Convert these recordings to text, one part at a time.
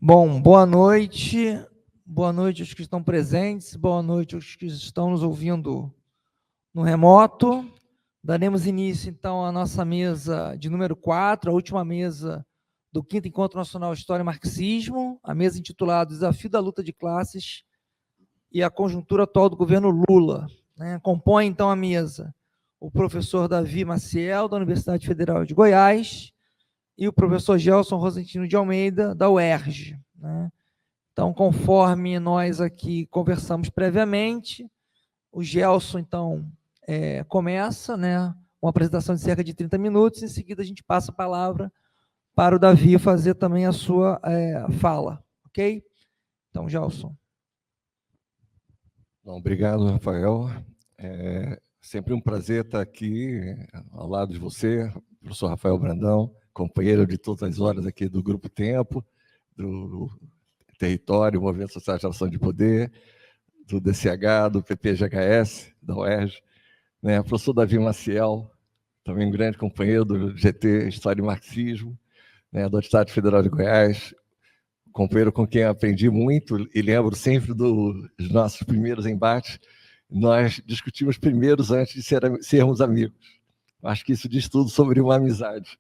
Bom, boa noite aos que estão presentes, boa noite aos que estão nos ouvindo no remoto. Daremos início, então, à nossa mesa de número 4, a última mesa do 5º Encontro Nacional História e Marxismo, a mesa intitulada Desafio da Luta de Classes e a Conjuntura Atual do Governo Lula. Compõe, então, a mesa o professor Davi Maciel, da Universidade Federal de Goiás, e o professor Gelson Rosentino de Almeida, da UERJ. Então, conforme nós aqui conversamos previamente, o Gelson, então, começa, uma apresentação de cerca de 30 minutos, em seguida a gente passa a palavra para o Davi fazer também a sua fala, ok? Então, Gelson. Bom, obrigado, Rafael. Sempre um prazer estar aqui ao lado de você, professor Rafael Brandão, companheiro de todas as horas aqui do Grupo Tempo, do Território, Movimento Social de Geração de Poder, do DCH, do PPGHS, da UERJ, professor Davi Maciel, também um grande companheiro do GT História e Marxismo, da Universidade Federal de Goiás, companheiro com quem aprendi muito e lembro sempre dos nossos primeiros embates. Nós discutimos primeiros antes de sermos amigos. Acho que isso diz tudo sobre uma amizade.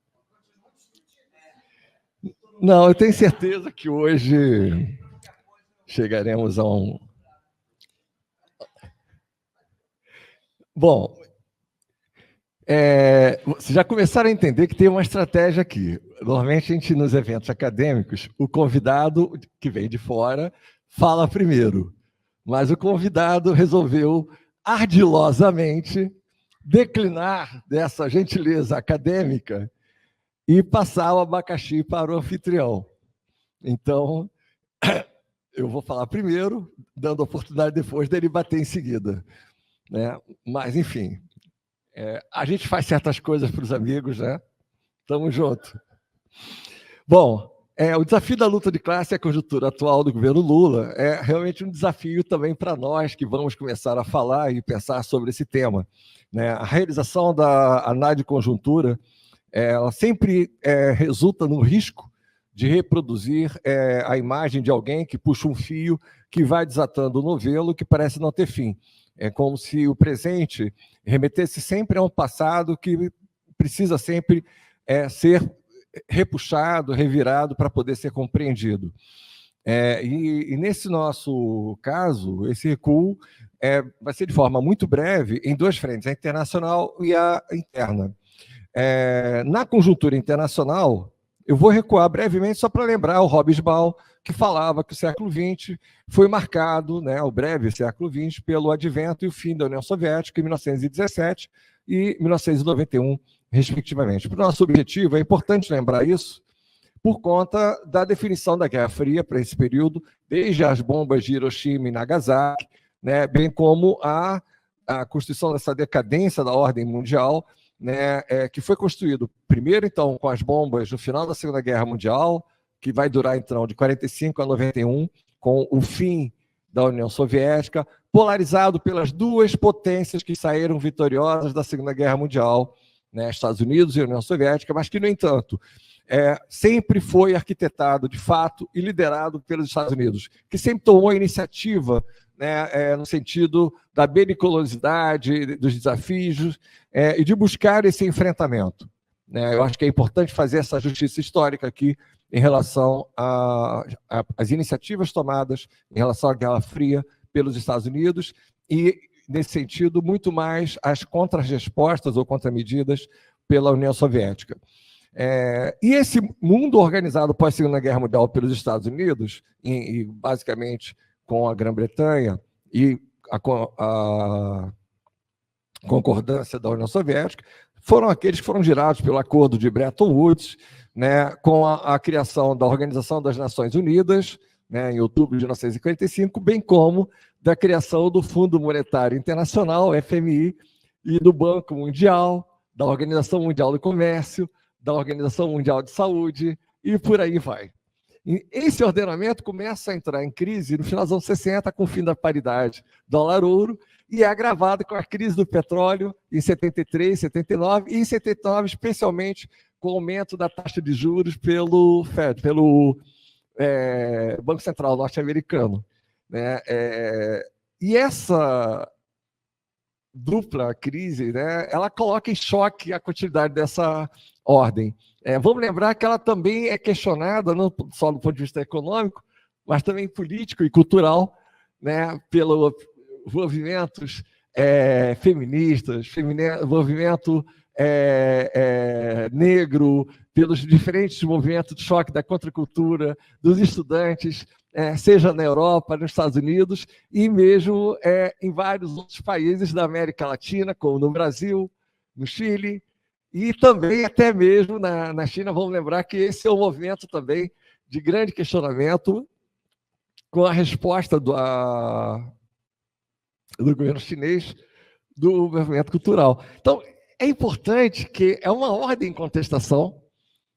Não, eu tenho certeza que hoje chegaremos a um... Bom, vocês já começaram a entender que tem uma estratégia aqui. Normalmente, nos eventos acadêmicos, o convidado que vem de fora fala primeiro, mas o convidado resolveu ardilosamente declinar dessa gentileza acadêmica e passar o abacaxi para o anfitrião. Então, eu vou falar primeiro, dando a oportunidade depois dele bater em seguida. Mas, enfim, a gente faz certas coisas para os amigos, Tamo junto. Bom, o desafio da luta de classe e a conjuntura atual do governo Lula é realmente um desafio também para nós que vamos começar a falar e pensar sobre esse tema. A realização da análise de conjuntura ela sempre resulta no risco de reproduzir a imagem de alguém que puxa um fio que vai desatando o novelo que parece não ter fim. É como se o presente remetesse sempre a um passado que precisa sempre ser repuxado, revirado para poder ser compreendido. E nesse nosso caso, esse recuo vai ser de forma muito breve em duas frentes, a internacional e a interna. Na conjuntura internacional, eu vou recuar brevemente só para lembrar o Hobsbawm, que falava que o século XX foi marcado, o breve século XX, pelo advento e o fim da União Soviética em 1917 e 1991, respectivamente. Para o nosso objetivo, é importante lembrar isso por conta da definição da Guerra Fria para esse período, desde as bombas de Hiroshima e Nagasaki, bem como a constituição dessa decadência da ordem mundial, que foi construído primeiro, então, com as bombas no final da Segunda Guerra Mundial, que vai durar, então, de 45 a 91, com o fim da União Soviética, polarizado pelas duas potências que saíram vitoriosas da Segunda Guerra Mundial, Estados Unidos e União Soviética, mas que, no entanto, sempre foi arquitetado, de fato, e liderado pelos Estados Unidos, que sempre tomou a iniciativa no sentido da belicosidade, dos desafios, e de buscar esse enfrentamento. Eu acho que é importante fazer essa justiça histórica aqui em relação às iniciativas tomadas em relação à Guerra Fria pelos Estados Unidos e, nesse sentido, muito mais as contrarrespostas ou contramedidas pela União Soviética. E esse mundo organizado pós-Segunda Guerra Mundial pelos Estados Unidos, e basicamente com a Grã-Bretanha e a concordância da União Soviética, foram aqueles que foram gerados pelo acordo de Bretton Woods, com a criação da Organização das Nações Unidas, em outubro de 1945, bem como da criação do Fundo Monetário Internacional, FMI, e do Banco Mundial, da Organização Mundial do Comércio, da Organização Mundial de Saúde, e por aí vai. E esse ordenamento começa a entrar em crise no final dos anos 60, com o fim da paridade dólar-ouro, e é agravado com a crise do petróleo em 73, 79, e em 79, especialmente, com o aumento da taxa de juros pelo Fed, pelo Banco Central norte-americano, né? E essa dupla crise, né, ela coloca em choque a continuidade dessa ordem. Vamos lembrar que ela também é questionada, não só do ponto de vista econômico, mas também político e cultural, né, pelos movimentos feministas, movimento negro, pelos diferentes movimentos de choque da contracultura, dos estudantes, seja na Europa, nos Estados Unidos, e mesmo em vários outros países da América Latina, como no Brasil, no Chile, e também até mesmo na China. Vamos lembrar que esse é um movimento também de grande questionamento, com a resposta do governo chinês do movimento cultural. Então, é importante que é uma ordem em contestação,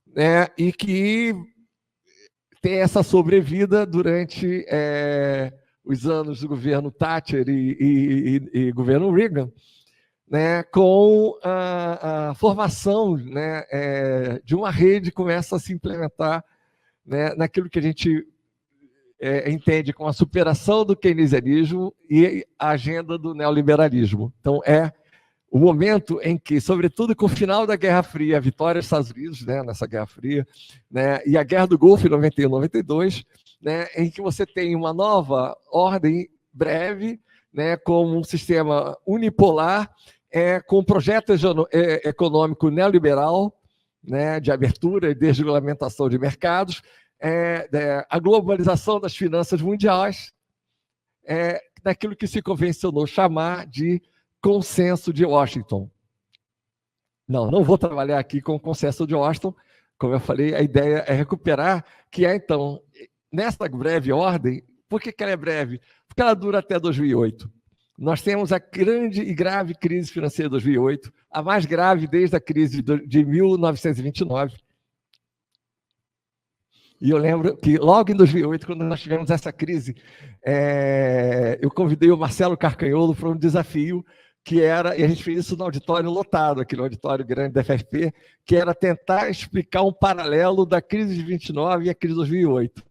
né, e que tem essa sobrevida durante os anos do governo Thatcher e governo Reagan, né, com a formação, né, de uma rede que começa a se implementar, né, naquilo que a gente entende como a superação do keynesianismo e a agenda do neoliberalismo. Então, o momento em que, sobretudo com o final da Guerra Fria, a vitória dos Estados Unidos, né, nessa Guerra Fria, né, e a Guerra do Golfo em 91, 92, né, em que você tem uma nova ordem breve, né, como um sistema unipolar, com um projeto econômico neoliberal, né, de abertura e desregulamentação de mercados, a globalização das finanças mundiais, daquilo que se convencionou chamar de consenso de Washington. Não vou trabalhar aqui com o consenso de Washington. Como eu falei, a ideia é recuperar, que então, nessa breve ordem. Por que ela é breve? Porque ela dura até 2008. Nós temos a grande e grave crise financeira de 2008, a mais grave desde a crise de 1929. E eu lembro que logo em 2008, quando nós tivemos essa crise, eu convidei o Marcelo Carcanholo para um desafio, que era, e a gente fez isso no auditório lotado, aquele auditório grande da FFP, que era tentar explicar um paralelo da crise de 29 e a crise de 2008.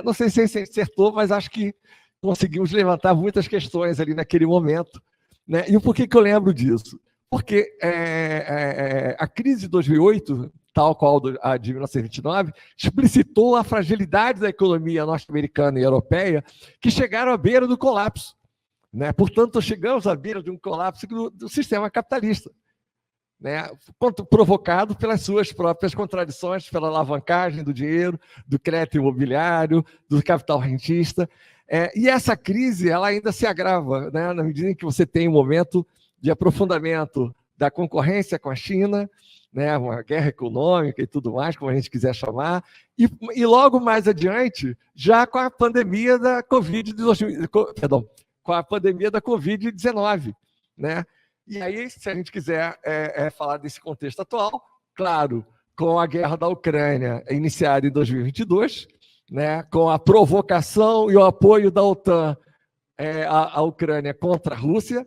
Não sei se a gente acertou, mas acho que conseguimos levantar muitas questões ali naquele momento, né? E por que eu lembro disso? Porque a crise de 2008, tal qual a de 1929, explicitou a fragilidade da economia norte-americana e europeia, que chegaram à beira do colapso, né? Portanto, chegamos à beira de um colapso do sistema capitalista, né? Provocado pelas suas próprias contradições, pela alavancagem do dinheiro, do crédito imobiliário, do capital rentista. E essa crise ela ainda se agrava, né? Na medida em que você tem um momento de aprofundamento da concorrência com a China, né, uma guerra econômica e tudo mais, como a gente quiser chamar, e logo mais adiante, já com a pandemia da Covid-19, né? E aí, se a gente quiser falar desse contexto atual, claro, com a guerra da Ucrânia iniciada em 2022, né, com a provocação e o apoio da OTAN à Ucrânia contra a Rússia,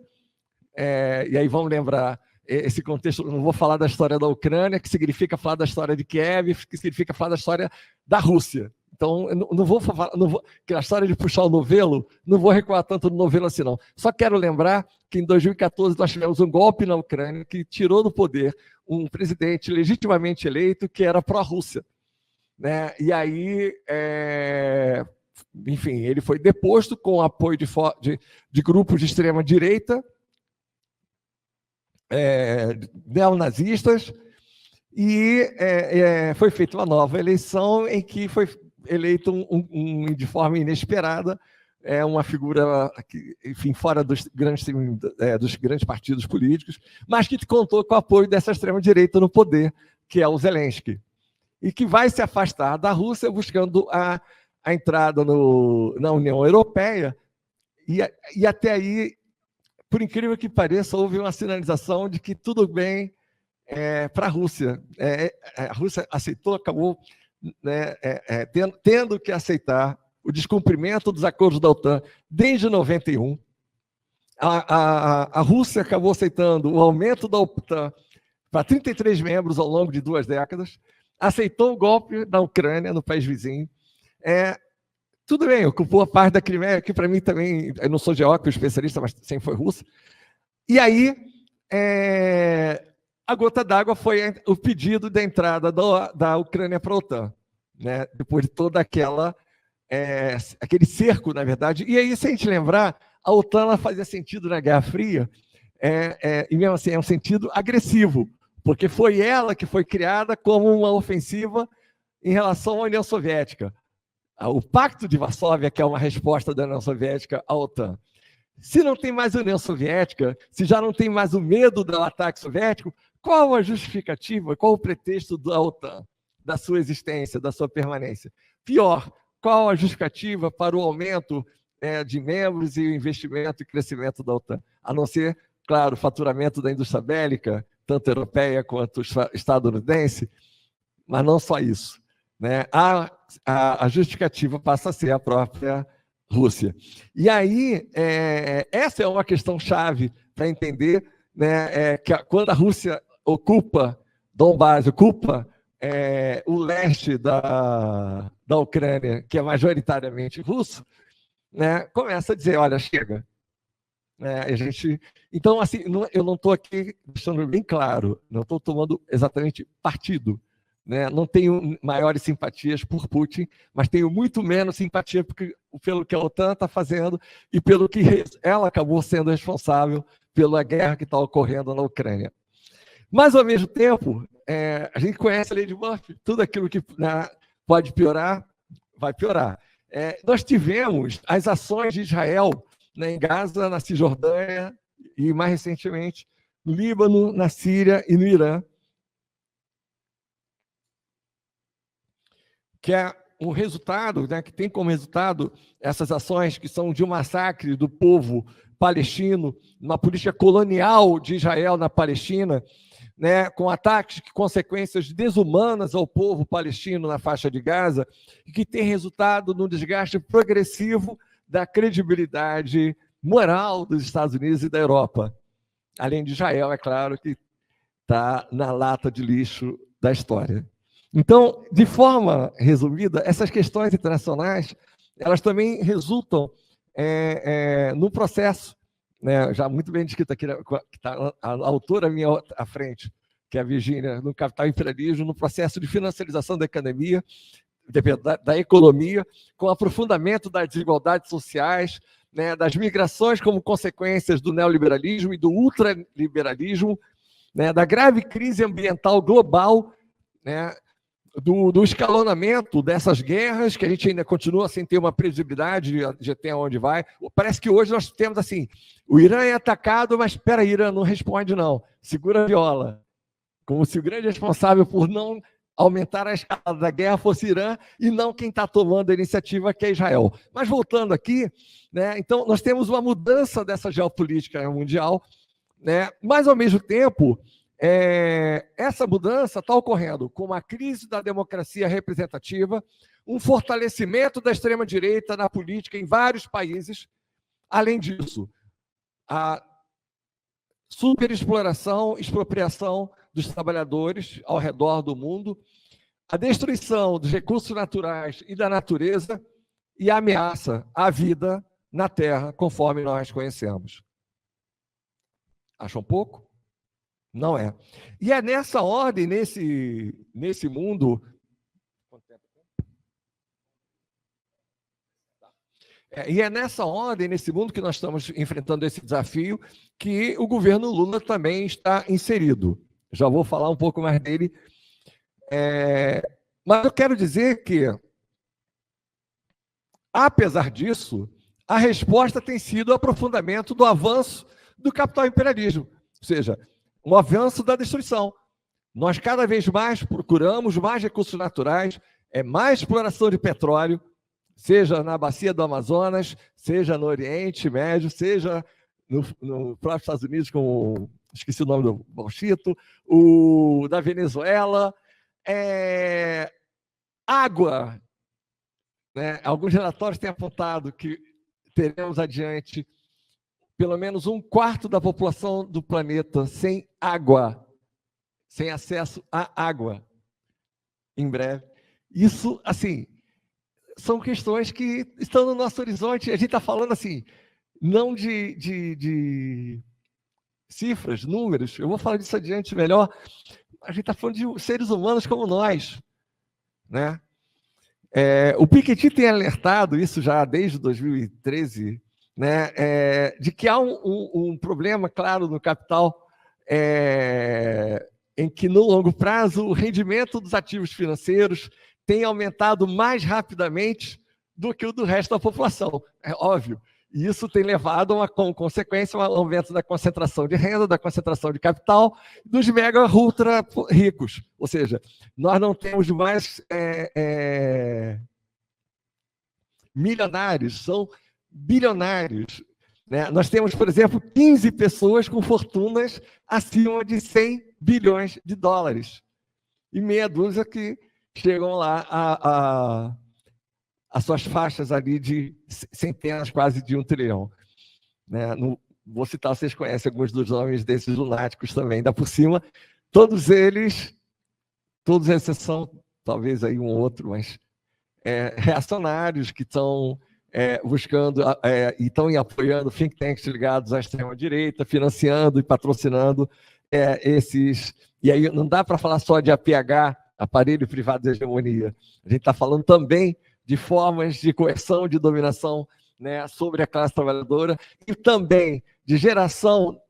e aí vamos lembrar esse contexto. Não vou falar da história da Ucrânia, que significa falar da história de Kiev, que significa falar da história da Rússia. Então, eu não vou falar, que a história de puxar o novelo, não vou recuar tanto no novelo assim, não. Só quero lembrar que em 2014 nós tivemos um golpe na Ucrânia que tirou do poder um presidente legitimamente eleito que era pró-Rússia, né? E aí, enfim, ele foi deposto com apoio de grupos de extrema-direita, neonazistas, e foi feita uma nova eleição em que foi eleito de forma inesperada uma figura que, enfim, fora dos grandes partidos políticos, mas que contou com o apoio dessa extrema-direita no poder, que é o Zelensky, e que vai se afastar da Rússia buscando a entrada na União Europeia, e até aí, por incrível que pareça, houve uma sinalização de que tudo bem para a Rússia. A Rússia aceitou, acabou, né, tendo que aceitar o descumprimento dos acordos da OTAN desde 91. A Rússia acabou aceitando o aumento da OTAN para 33 membros ao longo de 2 décadas, aceitou o golpe na Ucrânia, no país vizinho, Tudo bem, ocupou a parte da Crimeia, que para mim também, eu não sou geógrafo especialista, mas sempre foi russa. E aí, a gota d'água foi o pedido da entrada da Ucrânia para a OTAN, né? Depois de toda aquele cerco, na verdade. E aí, se a gente lembrar, a OTAN ela fazia sentido na Guerra Fria, e mesmo assim é um sentido agressivo, porque foi ela que foi criada como uma ofensiva em relação à União Soviética. O Pacto de Varsóvia, que é uma resposta da União Soviética à OTAN. Se não tem mais a União Soviética, se já não tem mais o medo do ataque soviético, qual a justificativa, qual o pretexto da OTAN, da sua existência, da sua permanência? Pior, qual a justificativa para o aumento de membros e o investimento e crescimento da OTAN? A não ser, claro, o faturamento da indústria bélica, tanto europeia quanto estadunidense, mas não só isso, né? A justificativa passa a ser a própria Rússia. E aí, essa é uma questão chave para entender, né, que quando a Rússia ocupa Donbás, ocupa o leste da Ucrânia, que é majoritariamente russo, né, começa a dizer, olha, chega. Então, assim, eu não estou aqui deixando bem claro, não estou tomando exatamente partido. Né? Não tenho maiores simpatias por Putin, mas tenho muito menos simpatia pelo que a OTAN está fazendo e pelo que ela acabou sendo responsável pela guerra que está ocorrendo na Ucrânia. Mas, ao mesmo tempo, a gente conhece a lei de Murphy, tudo aquilo que pode piorar, vai piorar. Nós tivemos as ações de Israel, né, em Gaza, na Cisjordânia e, mais recentemente, no Líbano, na Síria e no Irã, que é um resultado, né, que tem como resultado essas ações que são de um massacre do povo palestino, uma política colonial de Israel na Palestina, né, com ataques e consequências desumanas ao povo palestino na faixa de Gaza, e que tem resultado no desgaste progressivo da credibilidade moral dos Estados Unidos e da Europa. Além de Israel, é claro, que está na lata de lixo da história. Então, de forma resumida, essas questões internacionais, elas também resultam no processo, né, já muito bem descrito aqui, que está a autora minha à frente, que é a Virgínia, no Capital e Imperialismo, no processo de financiarização da economia, da economia, com aprofundamento das desigualdades sociais, né, das migrações como consequências do neoliberalismo e do ultraliberalismo, né, da grave crise ambiental global, né, do escalonamento dessas guerras, que a gente ainda continua sem ter uma previsibilidade de até onde vai. Parece que hoje nós temos assim, o Irã é atacado, mas espera aí, Irã não responde não, segura a viola, como se o grande responsável por não aumentar a escala da guerra fosse Irã e não quem está tomando a iniciativa, que é Israel. Mas voltando aqui, né, então nós temos uma mudança dessa geopolítica mundial, né, mas ao mesmo tempo, essa mudança está ocorrendo com uma crise da democracia representativa, um fortalecimento da extrema-direita na política em vários países. Além disso, a superexploração, expropriação dos trabalhadores ao redor do mundo, a destruição dos recursos naturais e da natureza e a ameaça à vida na Terra, conforme nós conhecemos. Acham pouco? Não é. E é nessa ordem, nesse mundo... E é nessa ordem, nesse mundo que nós estamos enfrentando esse desafio, que o governo Lula também está inserido. Já vou falar um pouco mais dele. Mas eu quero dizer que, apesar disso, a resposta tem sido o aprofundamento do avanço do capital imperialismo, ou seja, um avanço da destruição. Nós cada vez mais procuramos mais recursos naturais, mais exploração de petróleo, seja na bacia do Amazonas, seja no Oriente Médio, seja no próprio Estados Unidos, como esqueci o nome do Bauxito, o da Venezuela, água. Né? Alguns relatórios têm apontado que teremos adiante pelo menos 1/4 da população do planeta sem água, sem acesso à água, em breve. Isso, assim, são questões que estão no nosso horizonte. A gente está falando assim, não de cifras, números, eu vou falar disso adiante melhor. A gente está falando de seres humanos como nós, né? O Piketty tem alertado isso já desde 2013, né? De que há um problema, claro, no capital, em que no longo prazo o rendimento dos ativos financeiros tem aumentado mais rapidamente do que o do resto da população. É óbvio. E isso tem levado, como consequência, ao aumento da concentração de renda, da concentração de capital, dos mega ultra ricos. Ou seja, nós não temos mais milionários, são bilionários. Né? Nós temos, por exemplo, 15 pessoas com fortunas acima de 100 bilhões de dólares. E meia dúzia que chegam lá as suas faixas ali de centenas, quase de 1 trilhão. Né? Vou citar, vocês conhecem alguns dos nomes desses lunáticos também. Ainda por cima, todos eles, todos exceção, talvez aí um outro, mas reacionários que estão buscando e estão apoiando think tanks ligados à extrema-direita, financiando e patrocinando esses... E aí não dá para falar só de APH, aparelho privado de hegemonia. A gente está falando também de formas de coerção, de dominação, né, sobre a classe trabalhadora e também de geração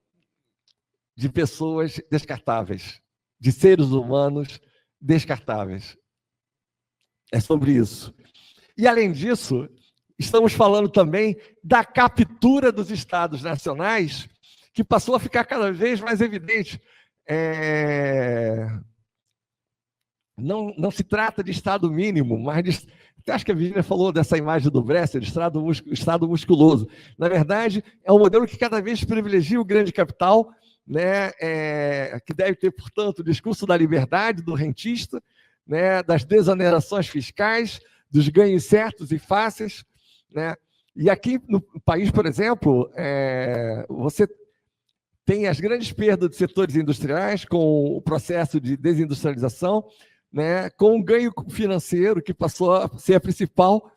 de pessoas descartáveis, de seres humanos descartáveis. É sobre isso. E, além disso, estamos falando também da captura dos Estados nacionais, que passou a ficar cada vez mais evidente. Não se trata de Estado mínimo, mas de... Acho que a Virginia falou dessa imagem do Bresser, Estado musculoso. Na verdade, é um modelo que cada vez privilegia o grande capital, né, que deve ter, portanto, o discurso da liberdade, do rentista, né, das desonerações fiscais, dos ganhos certos e fáceis. Né? E aqui no país, por exemplo, você tem as grandes perdas de setores industriais com o processo de desindustrialização, né, com um ganho financeiro que passou a ser a principal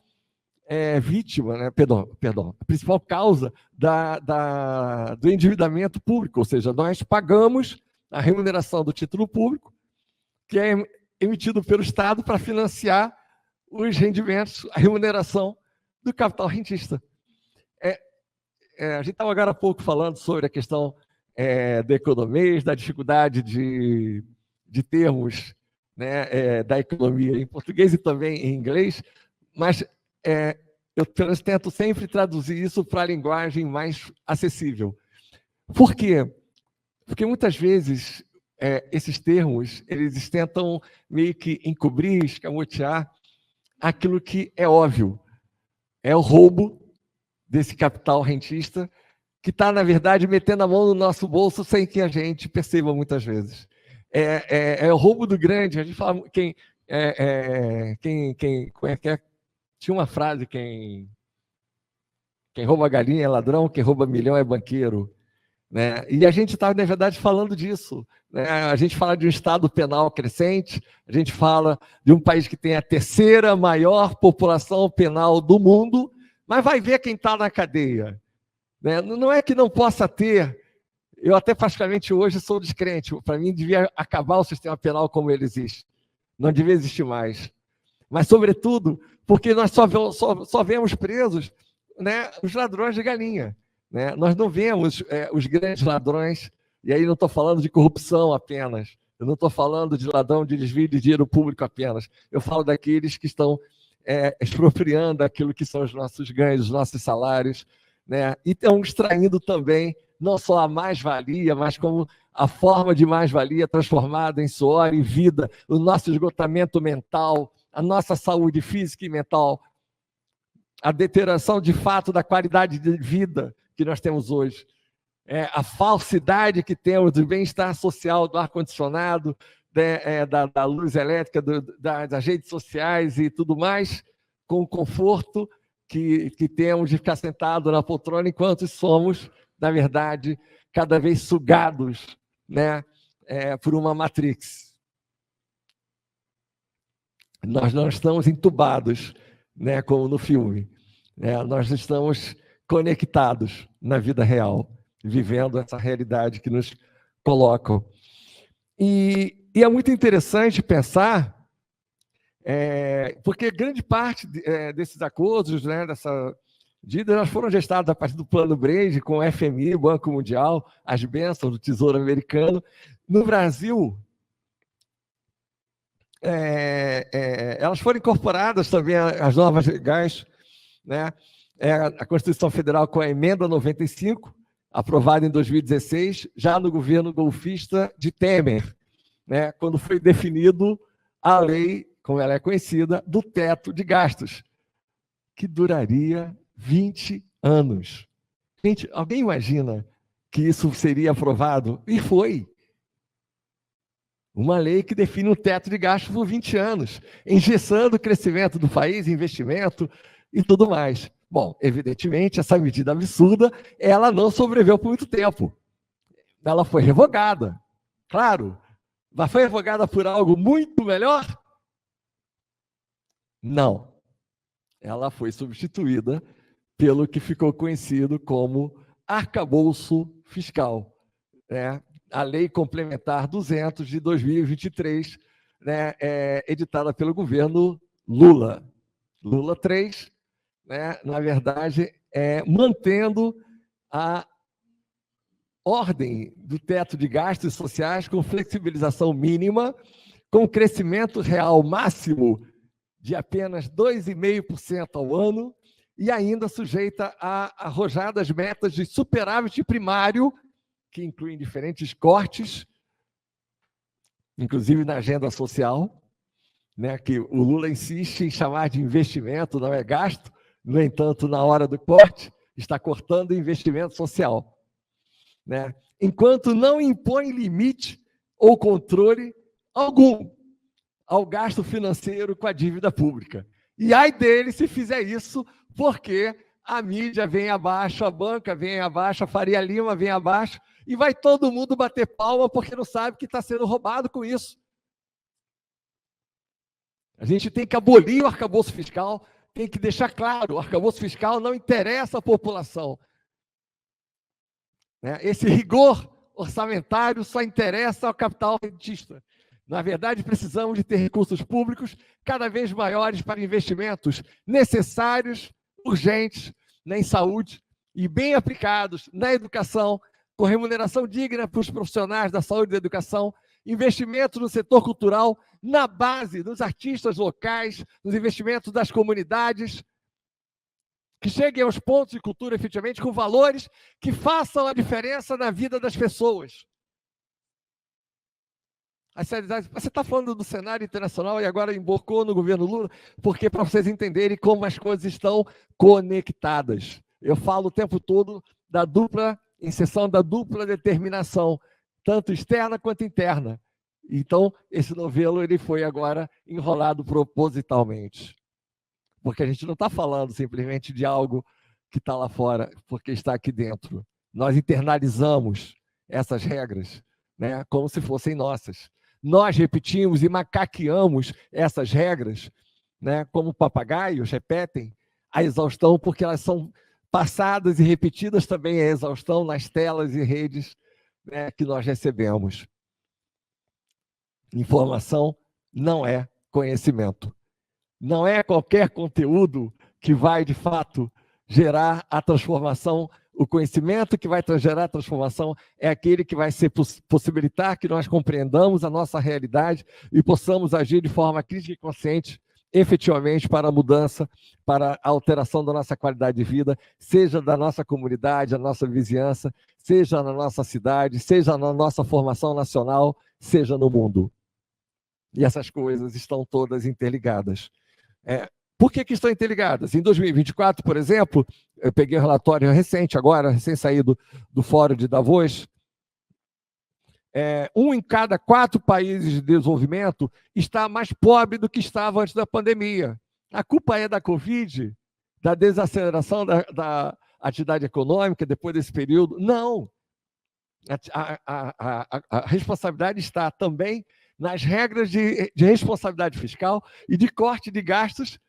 vítima, né, a principal causa do endividamento público, ou seja, nós pagamos a remuneração do título público, que é emitido pelo Estado para financiar os rendimentos, a remuneração do capital rentista. A gente estava agora há pouco falando sobre a questão do economês, da dificuldade de termos, né, da economia em português e também em inglês, mas eu tento sempre traduzir isso para a linguagem mais acessível. Por quê? Porque muitas vezes esses termos eles tentam meio que encobrir, escamotear aquilo que é óbvio. É o roubo desse capital rentista que está, na verdade, metendo a mão no nosso bolso sem que a gente perceba muitas vezes. É o roubo do grande. A gente fala tinha uma frase, quem rouba galinha é ladrão, quem rouba milhão é banqueiro. Né? E a gente está, na verdade, falando disso. Né? A gente fala de um Estado penal crescente, a gente fala de um país que tem a terceira maior população penal do mundo, mas vai ver quem está na cadeia. Né? Não é que não possa ter. Eu até praticamente hoje sou descrente. Para mim, devia acabar o sistema penal como ele existe. Não devia existir mais. Mas, sobretudo, porque nós só vemos presos, né, os ladrões de galinha. Né? Nós não vemos os grandes ladrões, e aí não estou falando de corrupção apenas, eu não estou falando de ladrão de desvio de dinheiro público apenas, eu falo daqueles que estão expropriando aquilo que são os nossos ganhos, os nossos salários, né? E estão extraindo também não só a mais-valia, mas como a forma de mais-valia transformada em suor e vida, o nosso esgotamento mental, a nossa saúde física e mental, a deterioração de fato da qualidade de vida que nós temos hoje, a falsidade que temos do bem-estar social, do ar-condicionado, da luz elétrica, das redes sociais e tudo mais, com o conforto que temos de ficar sentado na poltrona enquanto somos, na verdade, cada vez sugados, né, por uma Matrix. Nós não estamos entubados, né, como no filme. Nós estamos conectados na vida real, vivendo essa realidade que nos colocam. E é muito interessante pensar, porque grande parte desses acordos, né, dessa dívida, elas foram gestadas a partir do Plano Brand, com o FMI, o Banco Mundial, as bênçãos do Tesouro Americano. No Brasil, elas foram incorporadas também às normas legais, né? A Constituição Federal com a Emenda 95, aprovada em 2016, já no governo golpista de Temer, né? Quando foi definido a lei, como ela é conhecida, do teto de gastos, que duraria 20 anos. Gente, alguém imagina que isso seria aprovado? E foi. Uma lei que define um teto de gastos por 20 anos, engessando o crescimento do país, investimento e tudo mais. Bom, evidentemente, essa medida absurda, ela não sobreviveu por muito tempo. Ela foi revogada. Claro, mas foi revogada por algo muito melhor? Não. Ela foi substituída pelo que ficou conhecido como arcabouço fiscal, né? A Lei Complementar 200 de 2023, né, editada pelo governo Lula. Lula 3, né, na verdade, mantendo a ordem do teto de gastos sociais com flexibilização mínima, com crescimento real máximo de apenas 2,5% ao ano e ainda sujeita a arrojadas metas de superávit primário, que incluem diferentes cortes, inclusive na agenda social, né, que o Lula insiste em chamar de investimento, não é gasto. No entanto, na hora do corte, está cortando o investimento social, né? Enquanto não impõe limite ou controle algum ao gasto financeiro com a dívida pública. E ai dele se fizer isso, porque a mídia vem abaixo, a banca vem abaixo, a Faria Lima vem abaixo, e vai todo mundo bater palma porque não sabe que está sendo roubado com isso. A gente tem que abolir o arcabouço fiscal, tem que deixar claro, o arcabouço fiscal não interessa à população. Esse rigor orçamentário só interessa ao capital rentista. Na verdade, precisamos de ter recursos públicos cada vez maiores para investimentos necessários, urgentes, em saúde e bem aplicados na educação, com remuneração digna para os profissionais da saúde e da educação, investimento no setor cultural, na base dos artistas locais, nos investimentos das comunidades, que cheguem aos pontos de cultura, efetivamente, com valores que façam a diferença na vida das pessoas. Você está falando do cenário internacional e agora embocou no governo Lula, porque para vocês entenderem como as coisas estão conectadas. Eu falo o tempo todo da dupla inserção, da dupla determinação, tanto externa quanto interna. Então, esse novelo ele foi agora enrolado propositalmente. Porque a gente não está falando simplesmente de algo que está lá fora, porque está aqui dentro. Nós internalizamos essas regras, né, como se fossem nossas. Nós repetimos e macaqueamos essas regras, né, como papagaios repetem a exaustão, porque elas são passadas e repetidas também a exaustão nas telas e redes, né, que nós recebemos. Informação não é conhecimento. Não é qualquer conteúdo que vai, de fato, gerar a transformação. O conhecimento que vai gerar a transformação é aquele que vai possibilitar que nós compreendamos a nossa realidade e possamos agir de forma crítica e consciente, efetivamente, para a mudança, para a alteração da nossa qualidade de vida, seja da nossa comunidade, da nossa vizinhança, seja na nossa cidade, seja na nossa formação nacional, seja no mundo. E essas coisas estão todas interligadas. Por que estão interligadas? Em 2024, por exemplo, eu peguei um relatório recente agora, recém-saído do Fórum de Davos, 1 em cada 4 países de desenvolvimento está mais pobre do que estava antes da pandemia. A culpa é da Covid, da desaceleração da atividade econômica depois desse período? Não. A responsabilidade está também nas regras de responsabilidade fiscal e de corte de gastos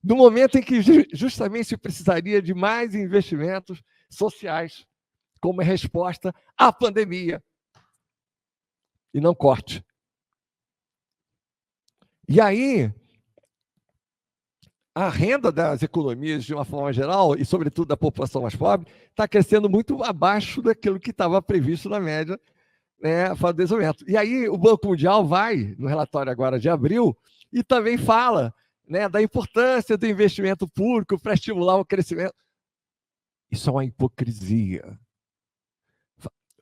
no momento em que justamente se precisaria de mais investimentos sociais como resposta à pandemia, e não corte. E aí, a renda das economias, de uma forma geral, e sobretudo da população mais pobre, está crescendo muito abaixo daquilo que estava previsto na média, né, para o desenvolvimento. E aí o Banco Mundial vai, no relatório agora de abril, e também fala, né, da importância do investimento público para estimular o crescimento. Isso é uma hipocrisia.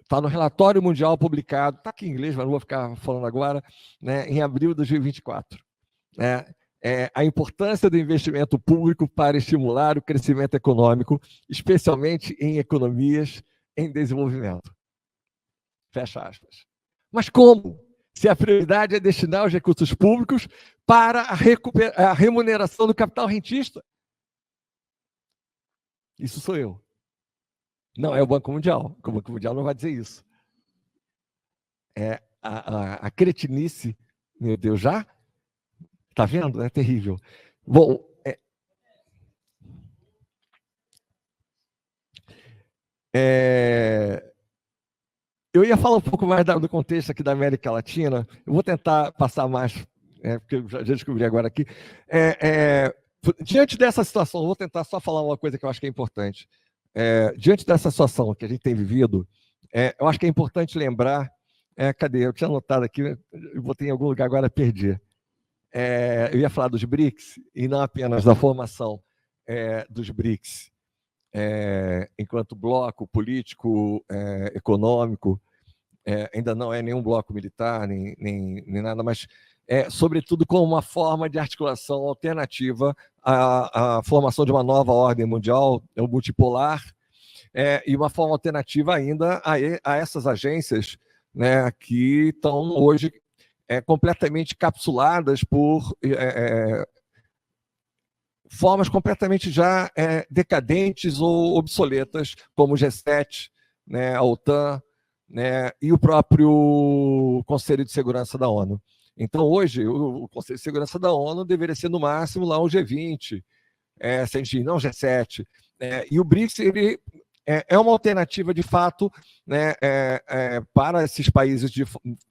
Está no relatório mundial publicado, está aqui em inglês, mas não vou ficar falando agora, né, em abril de 2024. A importância do investimento público para estimular o crescimento econômico, especialmente em economias em desenvolvimento. Fecha aspas. Mas como? Se a prioridade é destinar os recursos públicos para a remuneração do capital rentista? Isso sou eu. Não é o Banco Mundial. O Banco Mundial não vai dizer isso. É a cretinice, meu Deus, já? Está vendo? É terrível. Bom, eu ia falar um pouco mais do contexto aqui da América Latina. Eu vou tentar passar mais, porque eu já descobri agora aqui. Diante dessa situação, eu vou tentar só falar uma coisa que eu acho que é importante. Diante dessa situação que a gente tem vivido, eu acho que é importante lembrar. Cadê? Eu tinha anotado aqui, eu botei em algum lugar, agora perdi. Eu ia falar dos BRICS, e não apenas da formação dos BRICS, enquanto bloco político, econômico, ainda não é nenhum bloco militar, nem nada, mas sobretudo como uma forma de articulação alternativa à formação de uma nova ordem mundial, multipolar, e uma forma alternativa ainda a essas agências, né, que estão hoje completamente capsuladas por formas completamente já decadentes ou obsoletas, como o G7, né, a OTAN, né, e o próprio Conselho de Segurança da ONU. Então, hoje, o Conselho de Segurança da ONU deveria ser, no máximo, lá um G20, não um G7. E o BRICS, ele é uma alternativa, de fato, né, para esses países,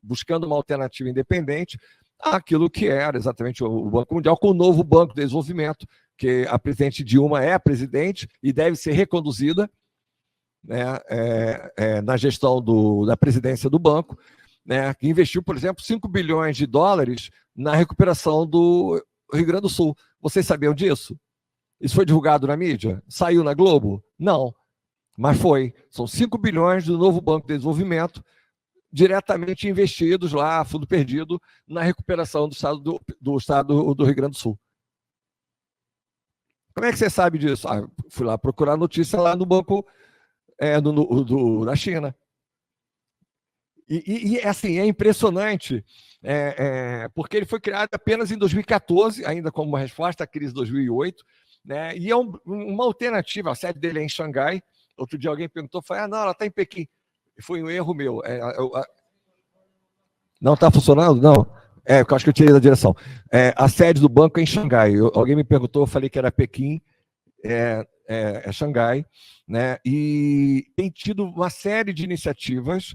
buscando uma alternativa independente àquilo que era exatamente o Banco Mundial, com o novo Banco de Desenvolvimento, que a presidente Dilma é a presidente e deve ser reconduzida, né, na gestão da presidência do banco, né, que investiu, por exemplo, 5 bilhões de dólares na recuperação do Rio Grande do Sul. Vocês sabiam disso? Isso foi divulgado na mídia? Saiu na Globo? Não. Mas foi. São 5 bilhões do novo Banco de Desenvolvimento diretamente investidos lá, fundo perdido, na recuperação do estado do Rio Grande do Sul. Como é que você sabe disso? Fui lá procurar notícia lá no banco da China. E assim, é impressionante, porque ele foi criado apenas em 2014, ainda como uma resposta à crise de 2008, né? E é uma alternativa. A sede dele é em Xangai. Outro dia alguém perguntou, falei, não, ela está em Pequim. Foi um erro meu. Não está funcionando? Não. Porque eu acho que eu tirei da direção. A sede do banco é em Xangai. Alguém me perguntou, eu falei que era Pequim, é Xangai, né? E tem tido uma série de iniciativas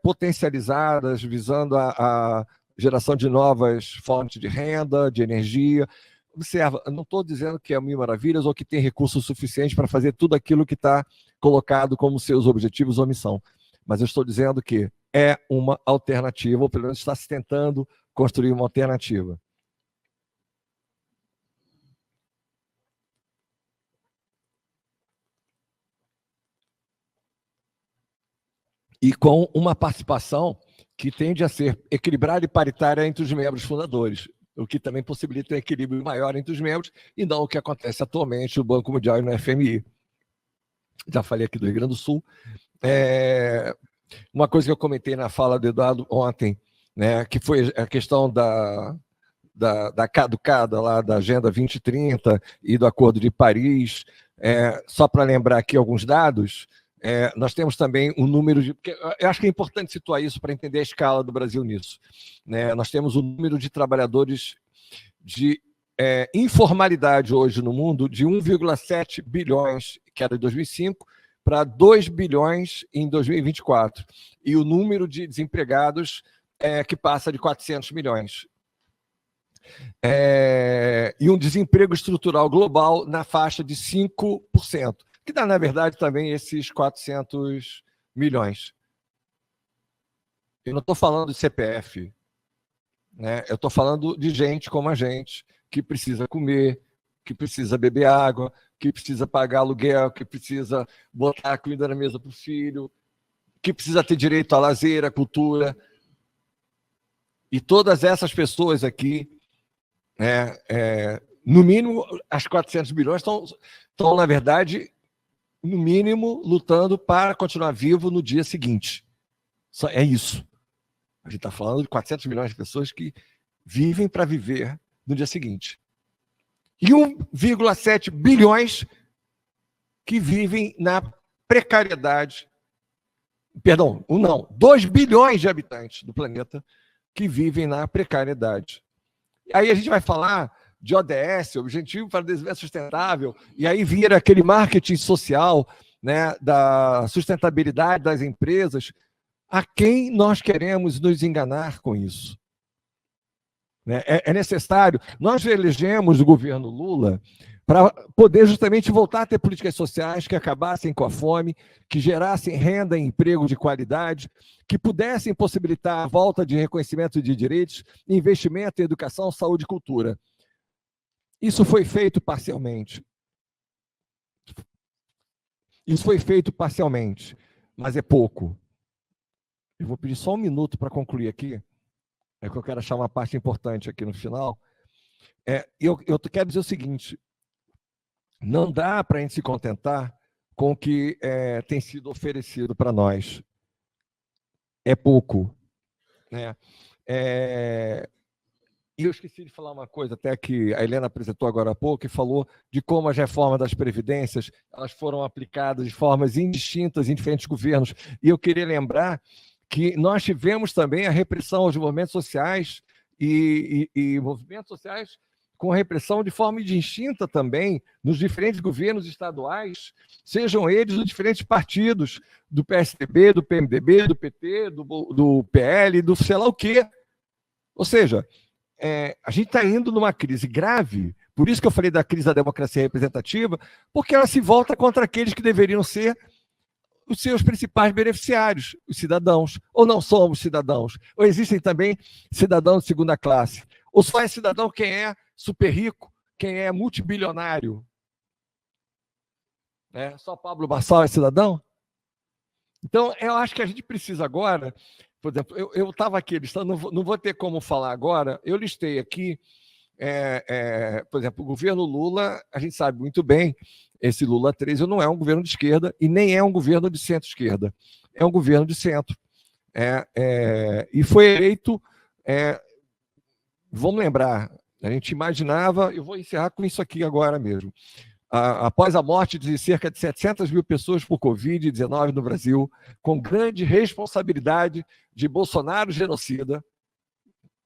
potencializadas, visando a geração de novas fontes de renda, de energia. Observa, eu não estou dizendo que é mil maravilhas ou que tem recursos suficientes para fazer tudo aquilo que está colocado como seus objetivos ou missão, mas eu estou dizendo que é uma alternativa, ou pelo menos está se tentando construir uma alternativa. E com uma participação que tende a ser equilibrada e paritária entre os membros fundadores, o que também possibilita um equilíbrio maior entre os membros, e não o que acontece atualmente no Banco Mundial e no FMI. Já falei aqui do Rio Grande do Sul. Uma coisa que eu comentei na fala do Eduardo ontem, né, que foi a questão da caducada lá da Agenda 2030 e do Acordo de Paris. Só para lembrar aqui alguns dados, nós temos também um número de... Porque eu acho que é importante situar isso para entender a escala do Brasil nisso, né? Nós temos o número de trabalhadores informalidade hoje no mundo de 1,7 bilhões, que era em 2005, para 2 bilhões em 2024. E o número de desempregados que passa de 400 milhões. E um desemprego estrutural global na faixa de 5%, que dá, na verdade, também esses 400 milhões. Eu não estou falando de CPF, né? Eu estou falando de gente como a gente, que precisa comer, que precisa beber água, que precisa pagar aluguel, que precisa botar comida na mesa para o filho, que precisa ter direito a lazer, a cultura. E todas essas pessoas aqui, no mínimo, as 400 milhões estão, na verdade, no mínimo, lutando para continuar vivo no dia seguinte. É isso. A gente está falando de 400 milhões de pessoas que vivem para viver no dia seguinte. E 1,7 bilhões que vivem na precariedade. Perdão, 2 bilhões de habitantes do planeta que vivem na precariedade. Aí a gente vai falar de ODS, Objetivo para o Desenvolvimento Sustentável, e aí vira aquele marketing social, né, da sustentabilidade das empresas. A quem nós queremos nos enganar com isso? É necessário. Nós elegemos o governo Lula para poder justamente voltar a ter políticas sociais que acabassem com a fome, que gerassem renda e emprego de qualidade, que pudessem possibilitar a volta de reconhecimento de direitos, investimento em educação, saúde e cultura. Isso foi feito parcialmente. Mas é pouco. Eu vou pedir só um minuto para concluir aqui. É que eu quero achar uma parte importante aqui no final. Eu quero dizer o seguinte: não dá para a gente se contentar com o que tem sido oferecido para nós. É pouco. Né? E eu esqueci de falar uma coisa, até que a Helena apresentou agora há pouco, e falou de como as reformas das previdências elas foram aplicadas de formas indistintas em diferentes governos. E eu queria lembrar que nós tivemos também a repressão aos movimentos sociais e movimentos sociais com repressão de forma indistinta também nos diferentes governos estaduais, sejam eles dos diferentes partidos, do PSDB, do PMDB, do PT, do PL, do sei lá o quê. Ou seja, a gente está indo numa crise grave, por isso que eu falei da crise da democracia representativa, porque ela se volta contra aqueles que deveriam ser os seus principais beneficiários, os cidadãos. Ou não somos cidadãos? Ou existem também cidadãos de segunda classe? Ou só é cidadão quem é super rico, quem é multibilionário? Só Pablo Marçal é cidadão? Então, eu acho que a gente precisa agora, por exemplo, eu estava aqui listando, não vou ter como falar agora, eu listei aqui, por exemplo, o governo Lula, a gente sabe muito bem, esse Lula 13 não é um governo de esquerda e nem é um governo de centro-esquerda, é um governo de centro. E foi eleito, vamos lembrar, a gente imaginava, eu vou encerrar com isso aqui agora mesmo, após a morte de cerca de 700 mil pessoas por Covid-19 no Brasil, com grande responsabilidade de Bolsonaro genocida,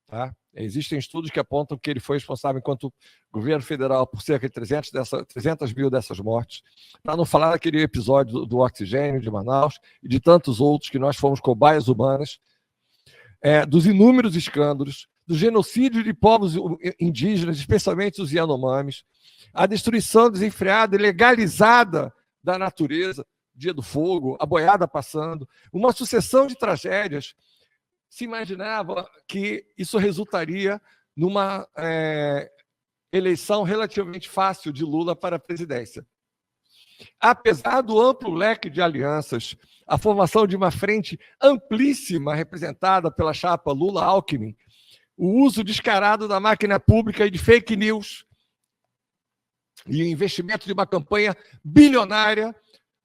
tá? Existem estudos que apontam que ele foi responsável, enquanto governo federal, por cerca de 300 mil dessas mortes, para não falar daquele episódio do oxigênio de Manaus e de tantos outros que nós fomos cobaias humanas, dos inúmeros escândalos, do genocídio de povos indígenas, especialmente os Yanomamis, a destruição desenfreada e legalizada da natureza, Dia do Fogo, a boiada passando, uma sucessão de tragédias. Se imaginava que isso resultaria numa eleição relativamente fácil de Lula para a presidência. Apesar do amplo leque de alianças, a formação de uma frente amplíssima representada pela chapa Lula-Alckmin, o uso descarado da máquina pública e de fake news e o investimento de uma campanha bilionária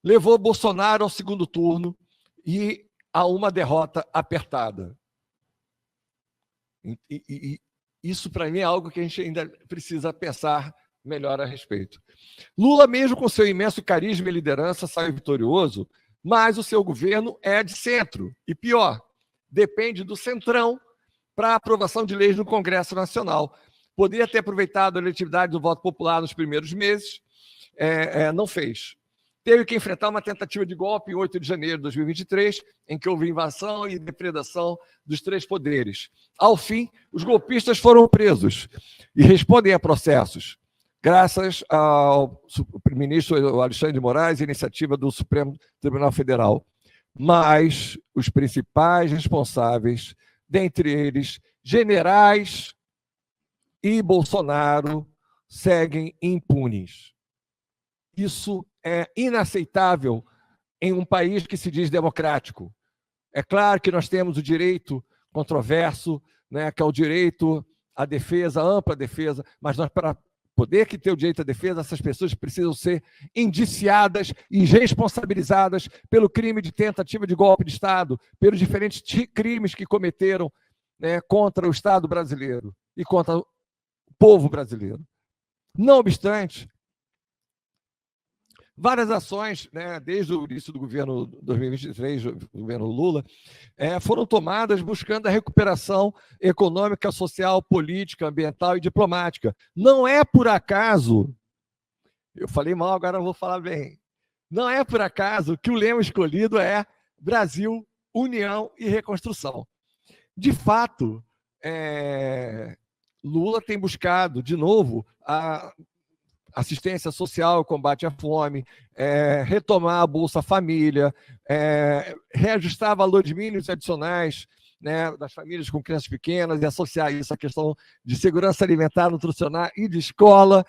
levou Bolsonaro ao segundo turno e a uma derrota apertada. E isso, para mim, é algo que a gente ainda precisa pensar melhor a respeito. Lula, mesmo com seu imenso carisma e liderança, saiu vitorioso, mas o seu governo é de centro. E pior, depende do centrão para a aprovação de leis no Congresso Nacional. Poderia ter aproveitado a legitimidade do voto popular nos primeiros meses, não fez. Teve que enfrentar uma tentativa de golpe em 8 de janeiro de 2023, em que houve invasão e depredação dos 3 poderes. Ao fim, os golpistas foram presos e respondem a processos, graças ao ministro Alexandre de Moraes e iniciativa do Supremo Tribunal Federal. Mas os principais responsáveis, dentre eles generais e Bolsonaro, seguem impunes. Isso é inaceitável em um país que se diz democrático. É claro que nós temos o direito controverso, né, que é o direito à defesa, ampla defesa, mas nós, para poder ter o direito à defesa, essas pessoas precisam ser indiciadas e responsabilizadas pelo crime de tentativa de golpe de Estado, pelos diferentes crimes que cometeram, né, contra o Estado brasileiro e contra o povo brasileiro. Não obstante, várias ações, né, desde o início do governo 2023, do governo Lula, foram tomadas buscando a recuperação econômica, social, política, ambiental e diplomática. Não é por acaso, eu falei mal, agora eu vou falar bem, não é por acaso que o lema escolhido é Brasil, União e Reconstrução. De fato, Lula tem buscado, de novo, a assistência social, combate à fome, retomar a Bolsa Família, reajustar valores mínimos adicionais, né, das famílias com crianças pequenas e associar isso à questão de segurança alimentar, nutricional e de escola,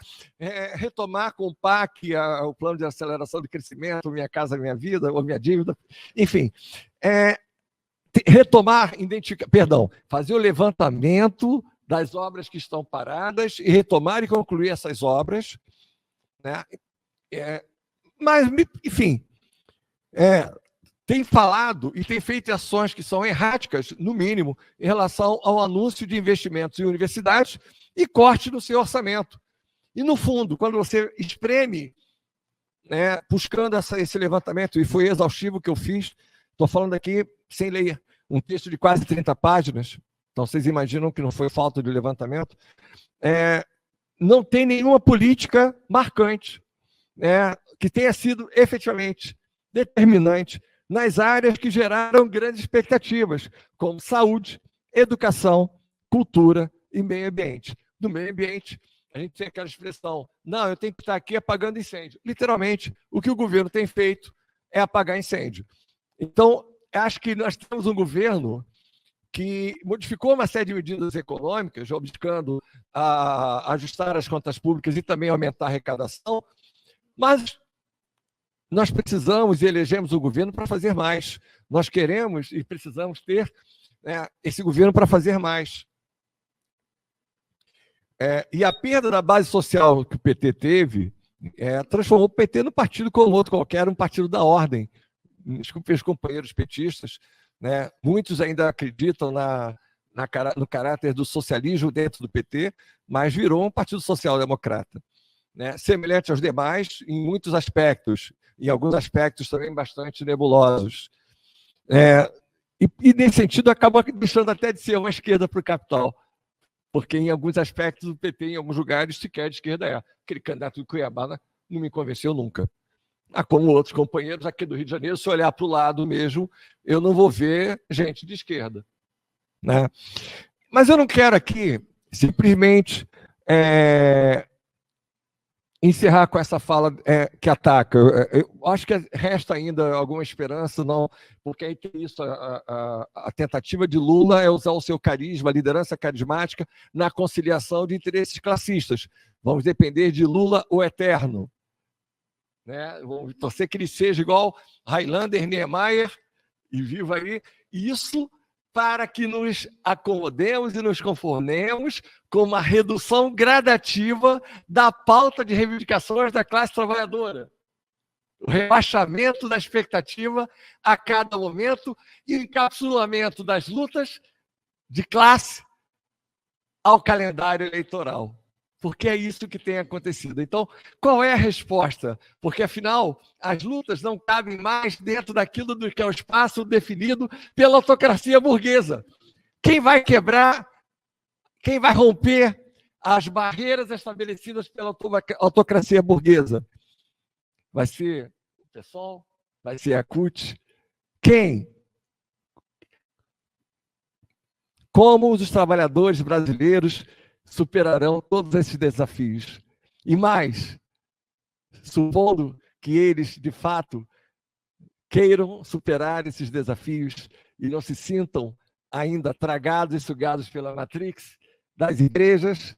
retomar com o PAC o plano de aceleração de crescimento, Minha Casa Minha Vida, ou Minha Dívida, enfim, fazer o levantamento das obras que estão paradas e retomar e concluir essas obras, né? Mas, enfim, tem falado e tem feito ações que são erráticas, no mínimo, em relação ao anúncio de investimentos em universidades e corte no seu orçamento. E, no fundo, quando você espreme, né, buscando esse levantamento, e foi exaustivo que eu fiz, estou falando aqui sem ler, um texto de quase 30 páginas, então vocês imaginam que não foi falta de levantamento, não tem nenhuma política marcante, que tenha sido efetivamente determinante nas áreas que geraram grandes expectativas, como saúde, educação, cultura e meio ambiente. Do meio ambiente, a gente tem aquela expressão, não, eu tenho que estar aqui apagando incêndio. Literalmente, o que o governo tem feito é apagar incêndio. Então, acho que nós temos um governo que modificou uma série de medidas econômicas, buscando ajustar as contas públicas e também aumentar a arrecadação, mas nós precisamos e elegemos o governo para fazer mais. Nós queremos e precisamos ter, né, esse governo para fazer mais. E a perda da base social que o PT teve transformou o PT no partido como outro qualquer, um partido da ordem. Desculpe os companheiros petistas, né? Muitos ainda acreditam no caráter do socialismo dentro do PT, mas virou um partido social-democrata, né? Semelhante aos demais em muitos aspectos, em alguns aspectos também bastante nebulosos. E nesse sentido, acaba deixando até de ser uma esquerda para o capital, porque em alguns aspectos o PT, em alguns lugares, sequer de esquerda é. Aquele candidato do Cuiabá não me convenceu nunca. Como outros companheiros aqui do Rio de Janeiro, se eu olhar para o lado mesmo, eu não vou ver gente de esquerda, né? Mas eu não quero aqui simplesmente encerrar com essa fala que ataca. Eu acho que resta ainda alguma esperança, não, porque aí tem isso, a tentativa de Lula é usar o seu carisma, a liderança carismática, na conciliação de interesses classistas. Vamos depender de Lula o eterno. Né? Vamos torcer que ele seja igual Highlander, Niemeyer, e viva aí. Isso para que nos acomodemos e nos conformemos com uma redução gradativa da pauta de reivindicações da classe trabalhadora. O rebaixamento da expectativa a cada momento e o encapsulamento das lutas de classe ao calendário eleitoral. Porque é isso que tem acontecido. Então, qual é a resposta? Porque, afinal, as lutas não cabem mais dentro daquilo do que é o espaço definido pela autocracia burguesa. Quem vai quebrar, quem vai romper as barreiras estabelecidas pela autocracia burguesa. Vai ser o PSOL? Vai ser a CUT? Quem? Como os trabalhadores brasileiros superarão todos esses desafios? E mais, supondo que eles, de fato, queiram superar esses desafios e não se sintam ainda tragados e sugados pela Matrix das igrejas,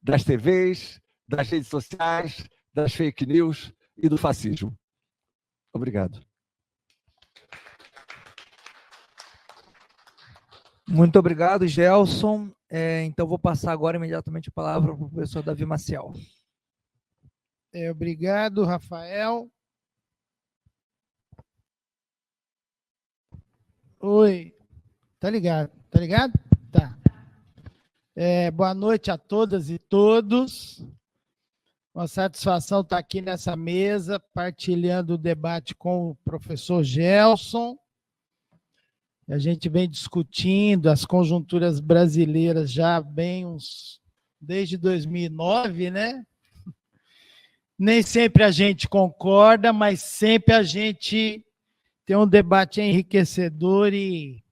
das TVs, das redes sociais, das fake news e do fascismo. Obrigado. Muito obrigado, Gelson. Então, vou passar agora imediatamente a palavra para o professor Davi Maciel. Obrigado, Rafael. Oi. Tá ligado? Tá ligado? Tá. Boa noite a todas e todos. Uma satisfação estar aqui nessa mesa, partilhando o debate com o professor Gelson. A gente vem discutindo as conjunturas brasileiras já desde 2009, né? Nem sempre a gente concorda, mas sempre a gente tem um debate enriquecedor e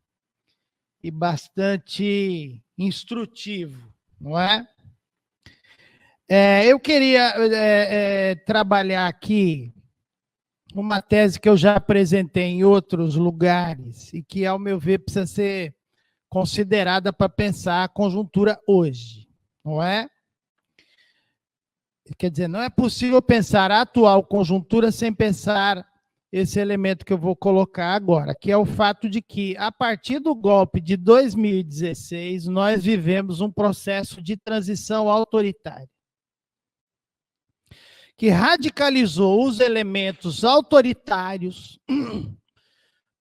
bastante instrutivo, não é? Eu queria trabalhar aqui uma tese que eu já apresentei em outros lugares e que, ao meu ver, precisa ser considerada para pensar a conjuntura hoje, não é? Quer dizer, não é possível pensar a atual conjuntura sem pensar esse elemento que eu vou colocar agora, que é o fato de que, a partir do golpe de 2016, nós vivemos um processo de transição autoritária, que radicalizou os elementos autoritários,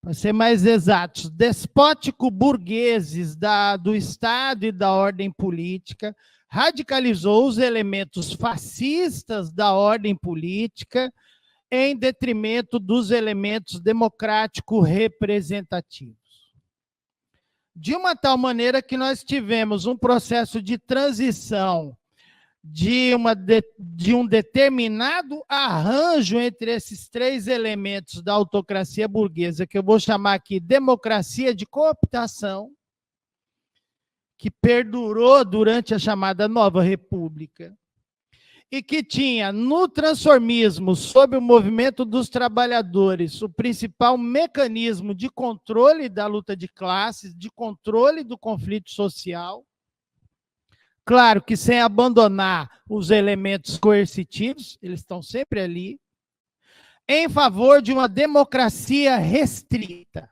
para ser mais exatos, despótico-burgueses do Estado e da ordem política, radicalizou os elementos fascistas da ordem política em detrimento dos elementos democrático-representativos. De uma tal maneira que nós tivemos um processo de transição de um determinado arranjo entre esses três elementos da autocracia burguesa, que eu vou chamar aqui democracia de cooptação, que perdurou durante a chamada Nova República, e que tinha no transformismo, sob o movimento dos trabalhadores, o principal mecanismo de controle da luta de classes, de controle do conflito social, claro que sem abandonar os elementos coercitivos, eles estão sempre ali, em favor de uma democracia restrita,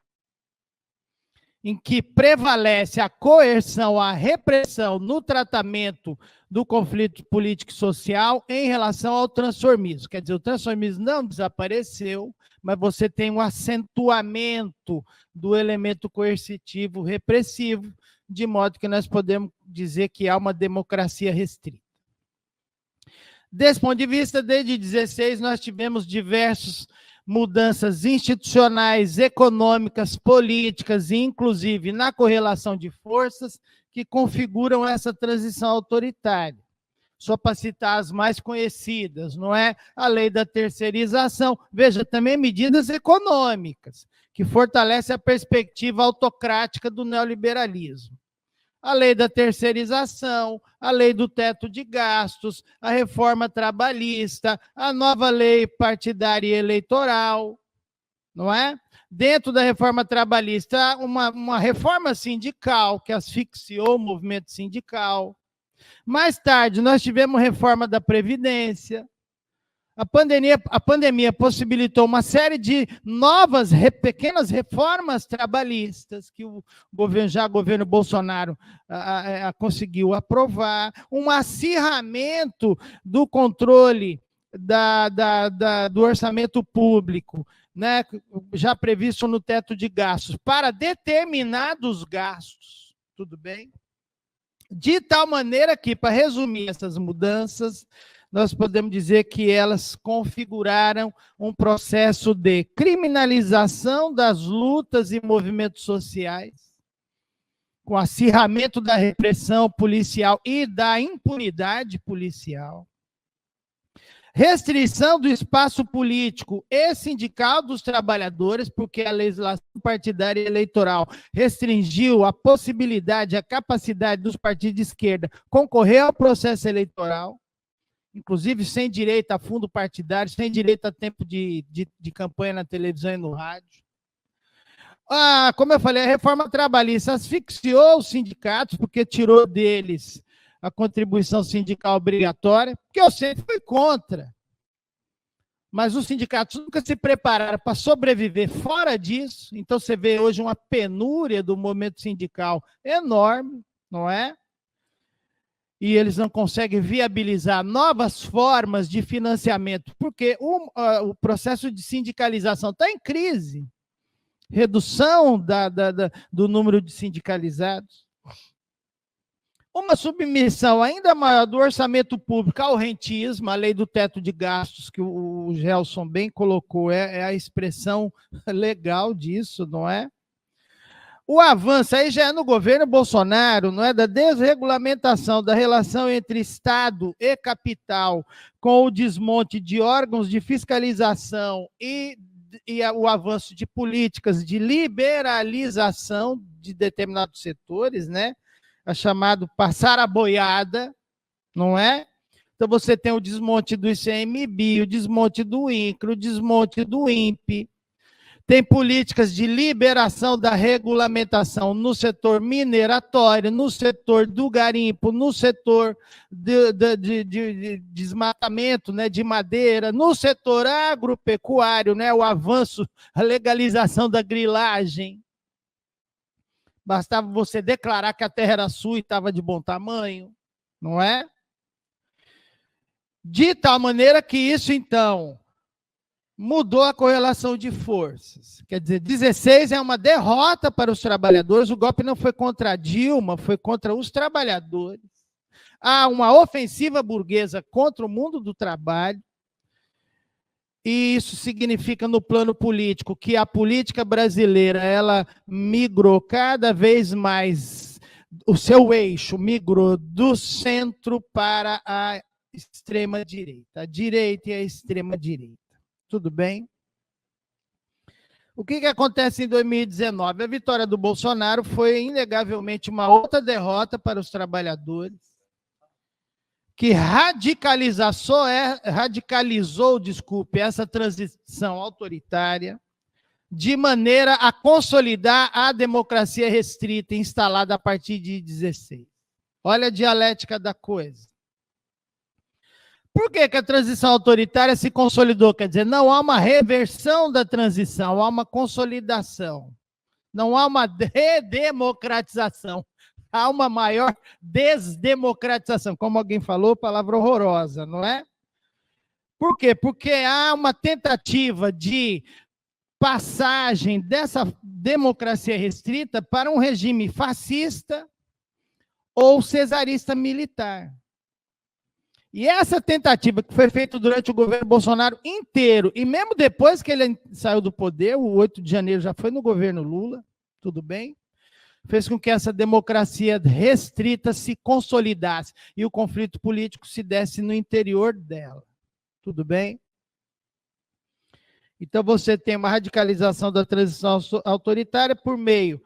em que prevalece a coerção, a repressão no tratamento do conflito político e social em relação ao transformismo. Quer dizer, o transformismo não desapareceu, mas você tem um acentuamento do elemento coercitivo repressivo, de modo que nós podemos dizer que há uma democracia restrita. Desse ponto de vista, desde 16, nós tivemos diversas mudanças institucionais, econômicas, políticas e, inclusive, na correlação de forças que configuram essa transição autoritária. Só para citar as mais conhecidas, não é? A lei da terceirização. Veja, também medidas econômicas, que fortalece a perspectiva autocrática do neoliberalismo. A lei da terceirização, a lei do teto de gastos, a reforma trabalhista, a nova lei partidária e eleitoral, não é? Dentro da reforma trabalhista, uma reforma sindical que asfixiou o movimento sindical. Mais tarde, nós tivemos reforma da Previdência. A pandemia possibilitou uma série de novas, pequenas reformas trabalhistas que o governo Bolsonaro conseguiu aprovar, um acirramento do controle do orçamento público, né, já previsto no teto de gastos, para determinados gastos, tudo bem? De tal maneira que, para resumir essas mudanças, nós podemos dizer que elas configuraram um processo de criminalização das lutas e movimentos sociais, com o acirramento da repressão policial e da impunidade policial. Restrição do espaço político e sindical dos trabalhadores, porque a legislação partidária e eleitoral restringiu a possibilidade, a capacidade dos partidos de esquerda concorrer ao processo eleitoral, inclusive sem direito a fundo partidário, sem direito a tempo de campanha na televisão e no rádio. Como eu falei, a reforma trabalhista asfixiou os sindicatos, porque tirou deles a contribuição sindical obrigatória, que eu sempre fui contra. Mas os sindicatos nunca se prepararam para sobreviver fora disso. Então, você vê hoje uma penúria do movimento sindical enorme, não é? E eles não conseguem viabilizar novas formas de financiamento, porque o processo de sindicalização está em crise. Redução do número de sindicalizados. Uma submissão ainda maior do orçamento público ao rentismo, a lei do teto de gastos, que o Gelson bem colocou, é a expressão legal disso, não é? O avanço, aí já é no governo Bolsonaro, não é? Da desregulamentação da relação entre Estado e capital, com o desmonte de órgãos de fiscalização e o avanço de políticas de liberalização de determinados setores, né? A chamado passar a boiada, não é? Então, você tem o desmonte do ICMBio, o desmonte do INCRA, o desmonte do INPE, tem políticas de liberação da regulamentação no setor mineratório, no setor do garimpo, no setor de desmatamento, né, de madeira, no setor agropecuário, né, o avanço, a legalização da grilagem. Bastava você declarar que a terra era sua e estava de bom tamanho, não é? De tal maneira que isso, então, mudou a correlação de forças. Quer dizer, 16 é uma derrota para os trabalhadores, o golpe não foi contra a Dilma, foi contra os trabalhadores. Há uma ofensiva burguesa contra o mundo do trabalho, e isso significa, no plano político, que a política brasileira ela migrou cada vez mais, o seu eixo migrou do centro para a extrema-direita, a direita e a extrema-direita. Tudo bem? O que acontece em 2019? A vitória do Bolsonaro foi, inegavelmente, uma outra derrota para os trabalhadores, que radicalizou, essa transição autoritária, de maneira a consolidar a democracia restrita instalada a partir de 16. Olha a dialética da coisa. Por que a transição autoritária se consolidou? Quer dizer, não há uma reversão da transição, há uma consolidação. Não há uma redemocratização. Há uma maior desdemocratização. Como alguém falou, palavra horrorosa, não é? Por quê? Porque há uma tentativa de passagem dessa democracia restrita para um regime fascista ou cesarista militar. E essa tentativa que foi feita durante o governo Bolsonaro inteiro, e mesmo depois que ele saiu do poder, o 8 de janeiro já foi no governo Lula, tudo bem? Fez com que essa democracia restrita se consolidasse e o conflito político se desse no interior dela. Tudo bem? Então, você tem uma radicalização da transição autoritária por meio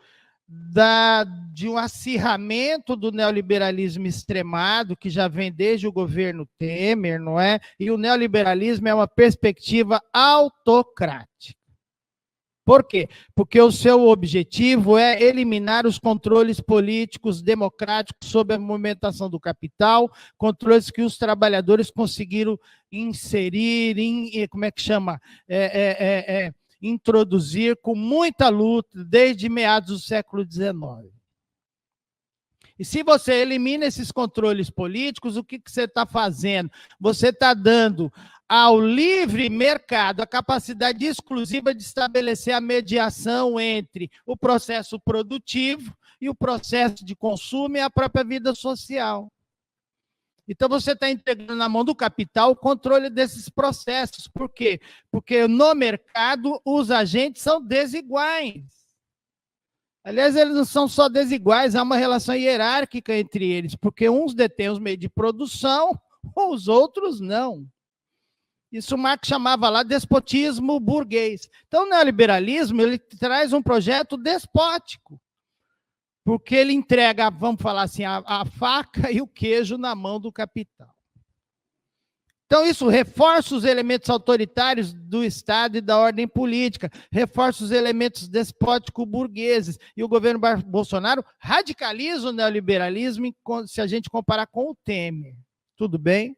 de um acirramento do neoliberalismo extremado, que já vem desde o governo Temer, não é? E o neoliberalismo é uma perspectiva autocrática. Por quê? Porque o seu objetivo é eliminar os controles políticos democráticos sobre a movimentação do capital, controles que os trabalhadores conseguiram inserir, introduzir com muita luta desde meados do século XIX. E se você elimina esses controles políticos, o que você está fazendo? Você está dando ao livre mercado a capacidade exclusiva de estabelecer a mediação entre o processo produtivo e o processo de consumo e a própria vida social. Então, você está entregando na mão do capital o controle desses processos. Por quê? Porque no mercado os agentes são desiguais. Aliás, eles não são só desiguais, há uma relação hierárquica entre eles, porque uns detêm os meios de produção, os outros não. Isso Marx chamava lá despotismo burguês. Então, o neoliberalismo ele traz um projeto despótico, porque ele entrega, vamos falar assim, a faca e o queijo na mão do capital. Então, isso reforça os elementos autoritários do Estado e da ordem política, reforça os elementos despótico-burgueses. E o governo Bolsonaro radicaliza o neoliberalismo se a gente comparar com o Temer. Tudo bem?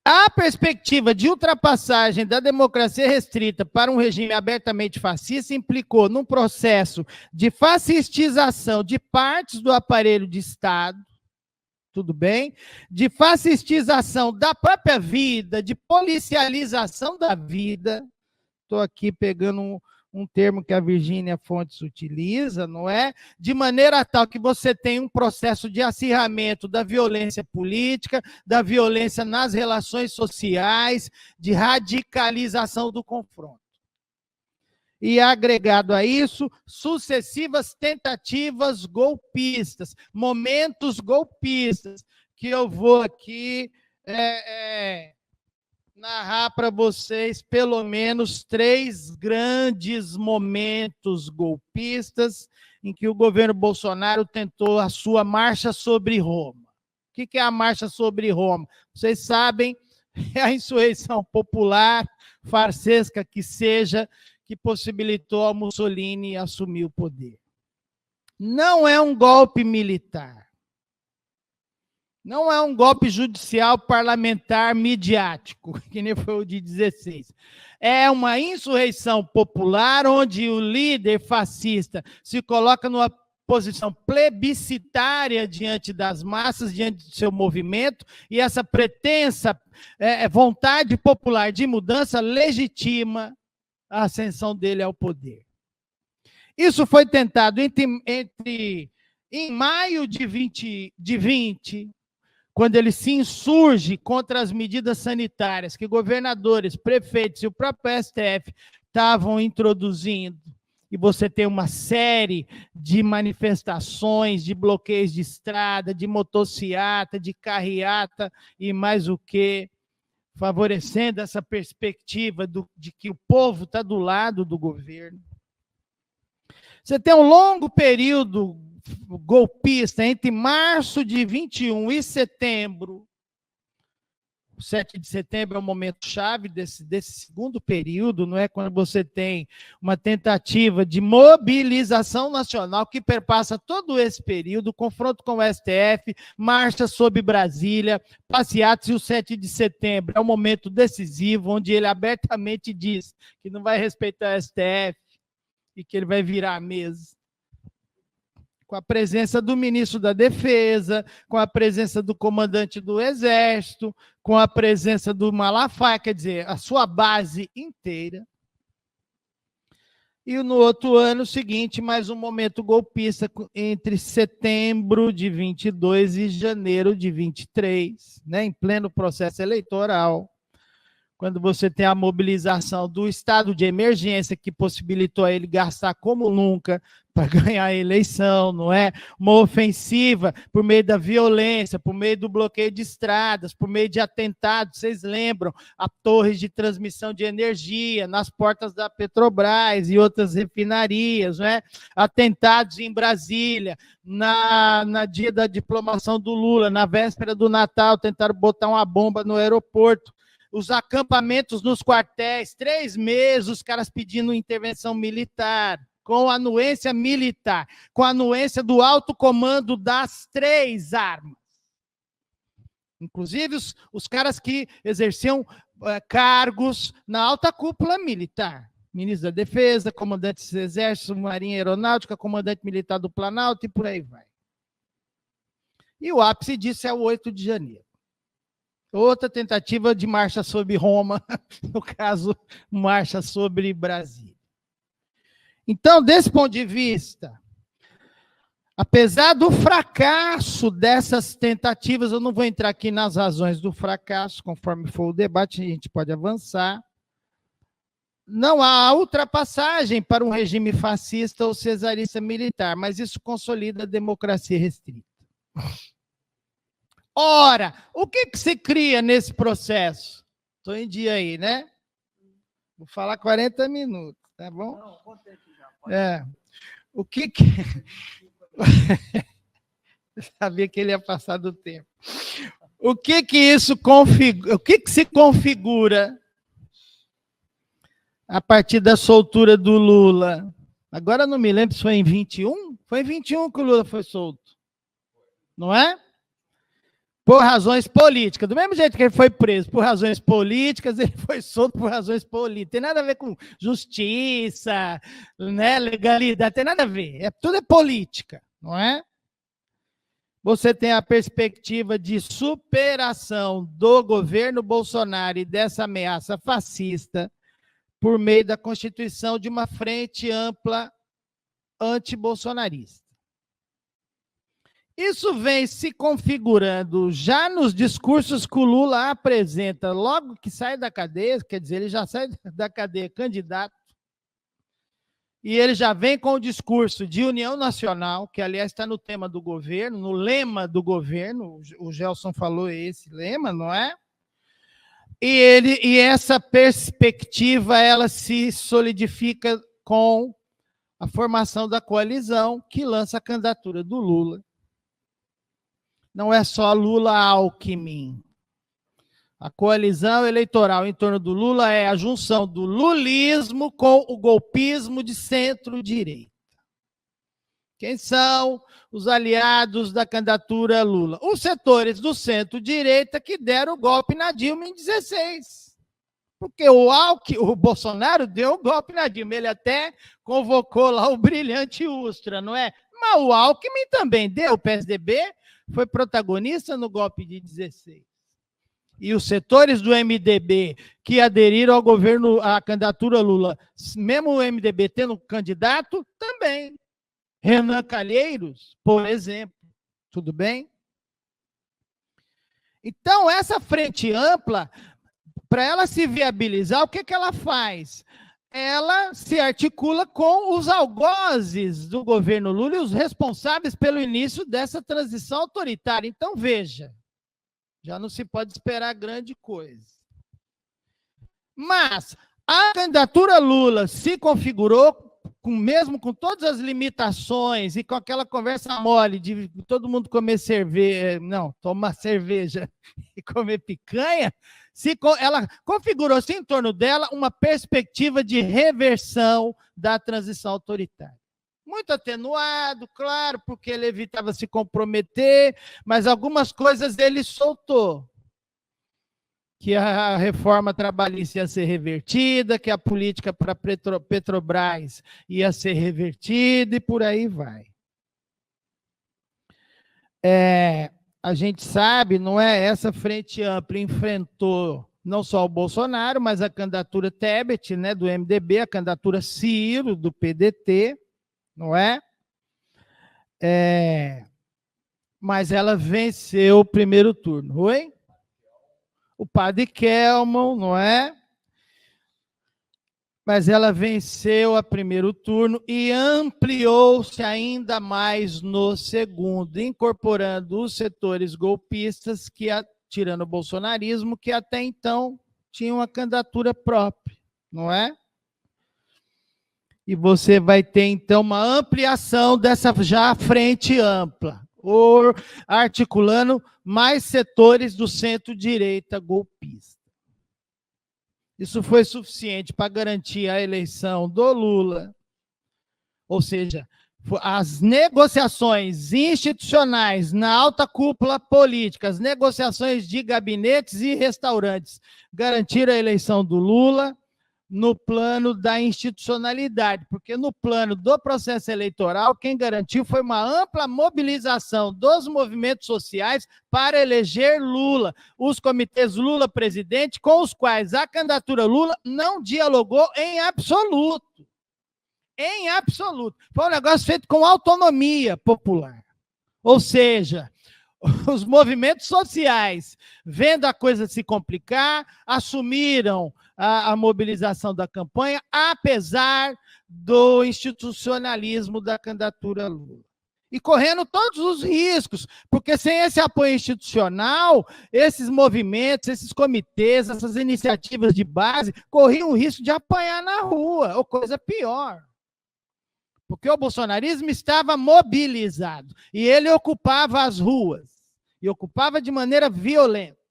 A perspectiva de ultrapassagem da democracia restrita para um regime abertamente fascista implicou num processo de fascistização de partes do aparelho de Estado, tudo bem? De fascistização da própria vida, de policialização da vida. Estou aqui pegando um termo que a Virgínia Fontes utiliza, não é? De maneira tal que você tem um processo de acirramento da violência política, da violência nas relações sociais, de radicalização do confronto. E agregado a isso, sucessivas tentativas golpistas, momentos golpistas, que eu vou aqui narrar para vocês pelo menos 3 grandes momentos golpistas em que o governo Bolsonaro tentou a sua marcha sobre Roma. O que é a marcha sobre Roma? Vocês sabem, é a insurreição popular, farsesca que seja, que possibilitou ao Mussolini assumir o poder. Não é um golpe militar. Não é um golpe judicial, parlamentar, midiático, que nem foi o de 16. É uma insurreição popular onde o líder fascista se coloca numa posição plebiscitária diante das massas, diante do seu movimento, e essa pretensa vontade popular de mudança legitima a ascensão dele ao poder. Isso foi tentado em maio de 20, quando ele se insurge contra as medidas sanitárias que governadores, prefeitos e o próprio STF estavam introduzindo, e você tem uma série de manifestações, de bloqueios de estrada, de motociata, de carreata e mais o que, favorecendo essa perspectiva de que o povo está do lado do governo. Você tem um longo período golpista entre março de 21 e setembro. O 7 de setembro é o momento chave desse segundo período, não é? Quando você tem uma tentativa de mobilização nacional que perpassa todo esse período, confronto com o STF, marcha sobre Brasília, passeatas, e o 7 de setembro é um momento decisivo, onde ele abertamente diz que não vai respeitar o STF e que ele vai virar a mesa. Com a presença do ministro da Defesa, com a presença do comandante do Exército, com a presença do Malafaia, quer dizer, a sua base inteira. E no outro ano seguinte, mais um momento golpista entre setembro de 22 e janeiro de 23, né, em pleno processo eleitoral, quando você tem a mobilização do estado de emergência, que possibilitou a ele gastar como nunca para ganhar a eleição, não é? Uma ofensiva por meio da violência, por meio do bloqueio de estradas, por meio de atentados, vocês lembram? A torre de transmissão de energia nas portas da Petrobras e outras refinarias, não é? Atentados em Brasília, na dia da diplomação do Lula, na véspera do Natal, tentaram botar uma bomba no aeroporto. Os acampamentos nos quartéis, 3 meses, os caras pedindo intervenção militar, com anuência militar, com anuência do alto comando das 3 armas. Inclusive, os caras que exerciam cargos na alta cúpula militar. Ministro da Defesa, comandante do Exército, Marinha Aeronáutica, comandante militar do Planalto e por aí vai. E o ápice disso é o 8 de janeiro. Outra tentativa de marcha sobre Roma, no caso, marcha sobre Brasília. Então, desse ponto de vista, apesar do fracasso dessas tentativas, eu não vou entrar aqui nas razões do fracasso, conforme for o debate, a gente pode avançar. não há ultrapassagem para um regime fascista ou cesarista militar, mas isso consolida a democracia restrita. Ora, o que se cria nesse processo? Estou em dia aí, né? Vou falar 40 minutos, tá bom? Não, contei aqui já. O que Eu sabia que ele ia passar do tempo. O que isso configura? O que se configura a partir da soltura do Lula? Agora não me lembro se foi em 21? Foi em 21 que o Lula foi solto. Não é? Por razões políticas. Do mesmo jeito que ele foi preso por razões políticas, ele foi solto por razões políticas. Tem nada a ver com justiça, né, legalidade, tem nada a ver. Tudo é política, não é? Você tem a perspectiva de superação do governo Bolsonaro e dessa ameaça fascista por meio da constituição de uma frente ampla antibolsonarista. Isso vem se configurando já nos discursos que o Lula apresenta logo que sai da cadeia, quer dizer, ele já sai da cadeia candidato, e ele já vem com o discurso de união nacional, que aliás está no tema do governo, no lema do governo, o Gelson falou esse lema, não é? E essa perspectiva ela se solidifica com a formação da coalizão que lança a candidatura do Lula. Não é só Lula-Alckmin. A coalizão eleitoral em torno do Lula é a junção do lulismo com o golpismo de centro-direita. Quem são os aliados da candidatura Lula? Os setores do centro-direita que deram o golpe na Dilma em 2016. Porque o Bolsonaro deu o golpe na Dilma. Ele até convocou lá o brilhante Ustra, não é? Mas o Alckmin também deu. O PSDB foi protagonista no golpe de 2016. E os setores do MDB que aderiram ao governo, à candidatura Lula, mesmo o MDB tendo candidato, também. Renan Calheiros, por exemplo. Tudo bem? Então, essa frente ampla, para ela se viabilizar, o que ela faz? Ela se articula com os algozes do governo Lula e os responsáveis pelo início dessa transição autoritária. Então, veja, já não se pode esperar grande coisa. Mas a candidatura Lula se configurou, mesmo com todas as limitações e com aquela conversa mole de todo mundo comer cerveja, não, tomar cerveja e comer picanha, ela configurou-se em torno dela uma perspectiva de reversão da transição autoritária. Muito atenuado, claro, porque ele evitava se comprometer, mas algumas coisas ele soltou. Que a reforma trabalhista ia ser revertida, que a política para Petrobras ia ser revertida e por aí vai. A gente sabe, não é? Essa frente ampla enfrentou não só o Bolsonaro, mas a candidatura Tebet, né, do MDB, a candidatura Ciro, do PDT, não é? Mas ela venceu o primeiro turno. Oi? O padre Kelman, não é? Mas ela venceu o primeiro turno e ampliou-se ainda mais no segundo, incorporando os setores golpistas, tirando o bolsonarismo, que até então tinham uma candidatura própria, não é? E você vai ter, então, uma ampliação dessa já frente ampla, articulando mais setores do centro-direita golpista. Isso foi suficiente para garantir a eleição do Lula, ou seja, as negociações institucionais na alta cúpula política, as negociações de gabinetes e restaurantes, garantiram a eleição do Lula no plano da institucionalidade, porque no plano do processo eleitoral, quem garantiu foi uma ampla mobilização dos movimentos sociais para eleger Lula, os comitês Lula presidente, com os quais a candidatura Lula não dialogou em absoluto. Em absoluto. Foi um negócio feito com autonomia popular. Ou seja, os movimentos sociais, vendo a coisa se complicar, assumiram a mobilização da campanha, apesar do institucionalismo da candidatura Lula. E correndo todos os riscos, porque sem esse apoio institucional, esses movimentos, esses comitês, essas iniciativas de base, corriam o risco de apanhar na rua, ou coisa pior. Porque o bolsonarismo estava mobilizado, e ele ocupava as ruas, e ocupava de maneira violenta.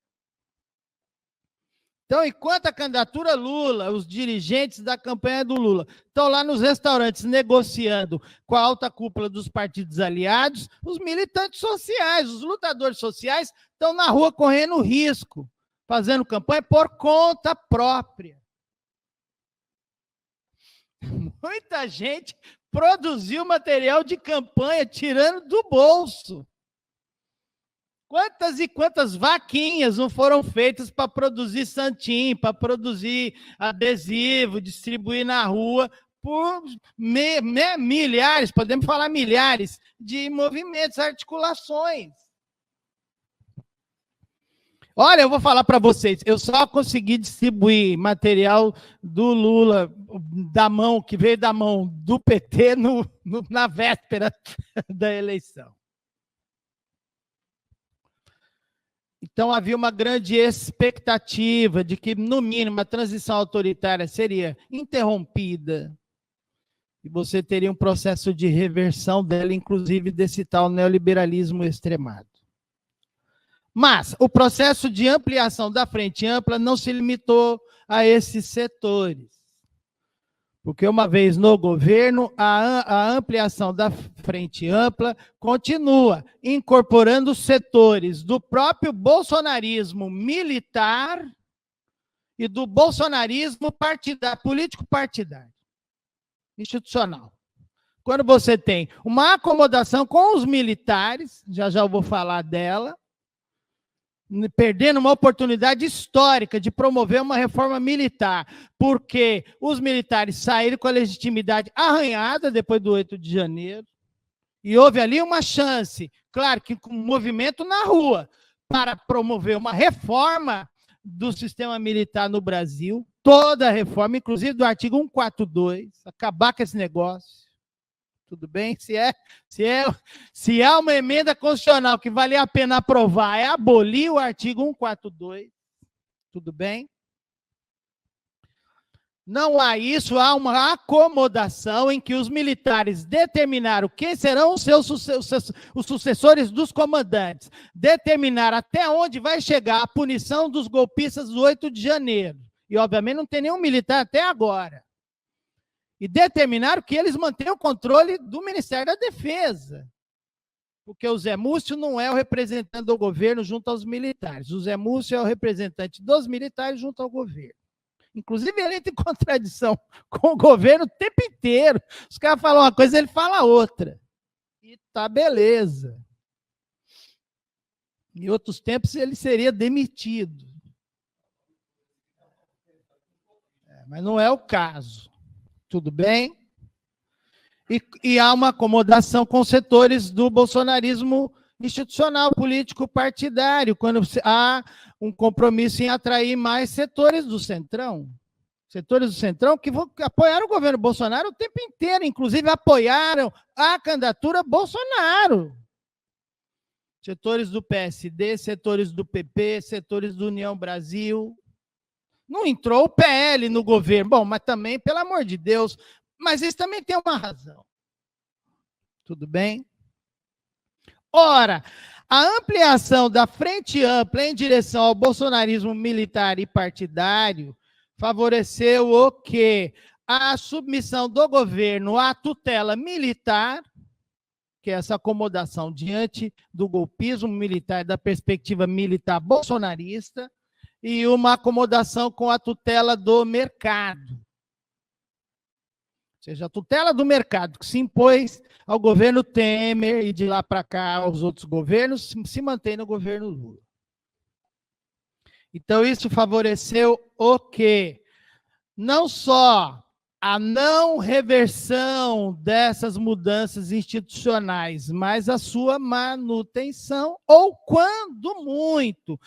Então, enquanto a candidatura Lula, os dirigentes da campanha do Lula estão lá nos restaurantes negociando com a alta cúpula dos partidos aliados, os militantes sociais, os lutadores sociais estão na rua correndo risco, fazendo campanha por conta própria. Muita gente produziu material de campanha tirando do bolso. Quantas e quantas vaquinhas não foram feitas para produzir santinho, para produzir adesivo, distribuir na rua, por milhares, podemos falar milhares, de movimentos, articulações. Olha, eu vou falar para vocês, eu só consegui distribuir material do Lula, da mão, que veio da mão do PT na véspera da eleição. Então, havia uma grande expectativa de que, no mínimo, a transição autoritária seria interrompida e você teria um processo de reversão dela, inclusive desse tal neoliberalismo extremado. Mas o processo de ampliação da Frente Ampla não se limitou a esses setores. Porque uma vez no governo, a ampliação da Frente Ampla continua incorporando setores do próprio bolsonarismo militar e do bolsonarismo partidário, político-partidário, institucional. Quando você tem uma acomodação com os militares, já eu vou falar dela, perdendo uma oportunidade histórica de promover uma reforma militar, porque os militares saíram com a legitimidade arranhada depois do 8 de janeiro, e houve ali uma chance, claro que com movimento na rua, para promover uma reforma do sistema militar no Brasil, toda a reforma, inclusive do artigo 142, acabar com esse negócio. Tudo bem? Se há uma emenda constitucional que vale a pena aprovar, é abolir o artigo 142. Tudo bem? Não há isso, há uma acomodação em que os militares determinaram quem serão os sucessores dos comandantes, determinar até onde vai chegar a punição dos golpistas do 8 de janeiro. E, obviamente, não tem nenhum militar até agora. E determinaram que eles mantenham o controle do Ministério da Defesa. Porque o Zé Múcio não é o representante do governo junto aos militares. O Zé Múcio é o representante dos militares junto ao governo. Inclusive, ele entra em contradição com o governo o tempo inteiro. Os caras falam uma coisa, ele fala outra. E tá beleza. Em outros tempos, ele seria demitido. Mas não é o caso. Tudo bem? E há uma acomodação com setores do bolsonarismo institucional, político, partidário, quando há um compromisso em atrair mais setores do Centrão. Setores do Centrão que apoiaram o governo Bolsonaro o tempo inteiro, inclusive apoiaram a candidatura Bolsonaro. Setores do PSD, setores do PP, setores do União Brasil. Não entrou o PL no governo. Bom, mas também, pelo amor de Deus, mas isso também tem uma razão. Tudo bem? Ora, a ampliação da Frente Ampla em direção ao bolsonarismo militar e partidário favoreceu o quê? A submissão do governo à tutela militar, que é essa acomodação diante do golpismo militar, da perspectiva militar bolsonarista, e uma acomodação com a tutela do mercado. Ou seja, a tutela do mercado que se impôs ao governo Temer e de lá para cá aos outros governos, se mantém no governo Lula. Então, isso favoreceu o quê? Não só a não reversão dessas mudanças institucionais, mas a sua manutenção, ou, quando muito,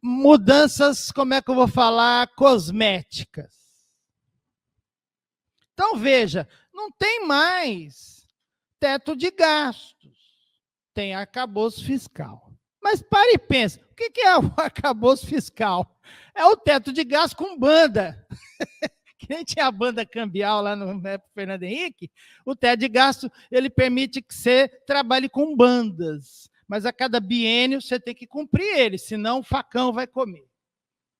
mudanças, como é que eu vou falar, cosméticas. Então, veja, não tem mais teto de gastos, tem arcabouço fiscal. Mas pare e pensa, o que é o arcabouço fiscal? É o teto de gastos com banda. Que nem tinha a banda cambial lá no Fernando Henrique, o teto de gasto ele permite que você trabalhe com bandas, mas a cada biênio você tem que cumprir ele, senão o facão vai comer.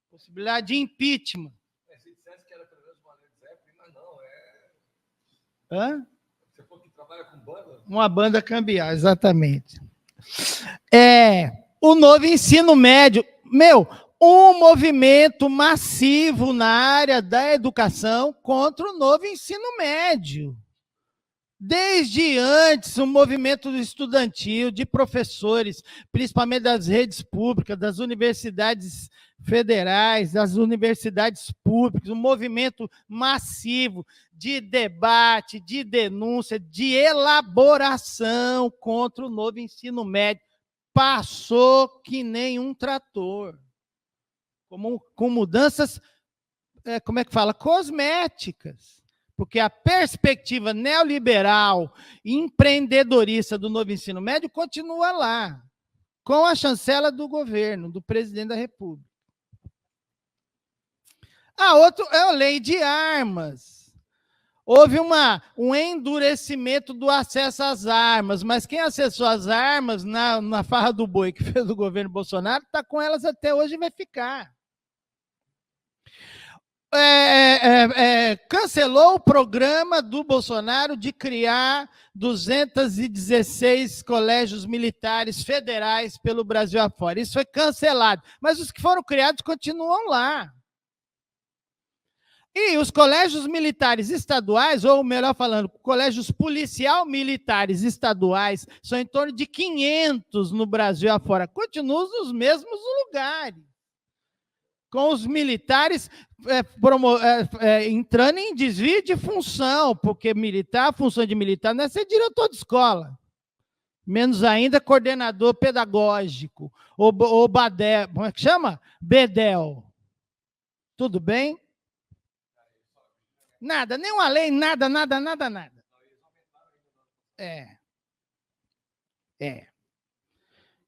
Possibilidade de impeachment. Se dissesse que era pelo menos uma Led Zeppelin, mas não, Hã? Você falou que trabalha com banda? Uma banda cambial, exatamente. O novo ensino médio, um movimento massivo na área da educação contra o novo ensino médio. Desde antes, um movimento estudantil, de professores, principalmente das redes públicas, das universidades federais, das universidades públicas, um movimento massivo de debate, de denúncia, de elaboração contra o novo ensino médio. Passou que nem um trator. Com mudanças, como é que fala? Cosméticas. Porque a perspectiva neoliberal e empreendedorista do novo ensino médio continua lá, com a chancela do governo, do presidente da República. A outra é a lei de armas. Houve um endurecimento do acesso às armas, mas quem acessou as armas na farra do boi que fez o governo Bolsonaro está com elas até hoje e vai ficar. Cancelou o programa do Bolsonaro de criar 216 colégios militares federais pelo Brasil afora. Isso foi cancelado, mas os que foram criados continuam lá. E os colégios militares estaduais, ou melhor falando, colégios policial militares estaduais, são em torno de 500 no Brasil afora, continuam nos mesmos lugares, com os militares entrando em desvio de função, porque a função de militar não é ser diretor de escola, menos ainda coordenador pedagógico, ou BADEL, como é que chama? BEDEL. Tudo bem? Nada, nenhuma lei, nada.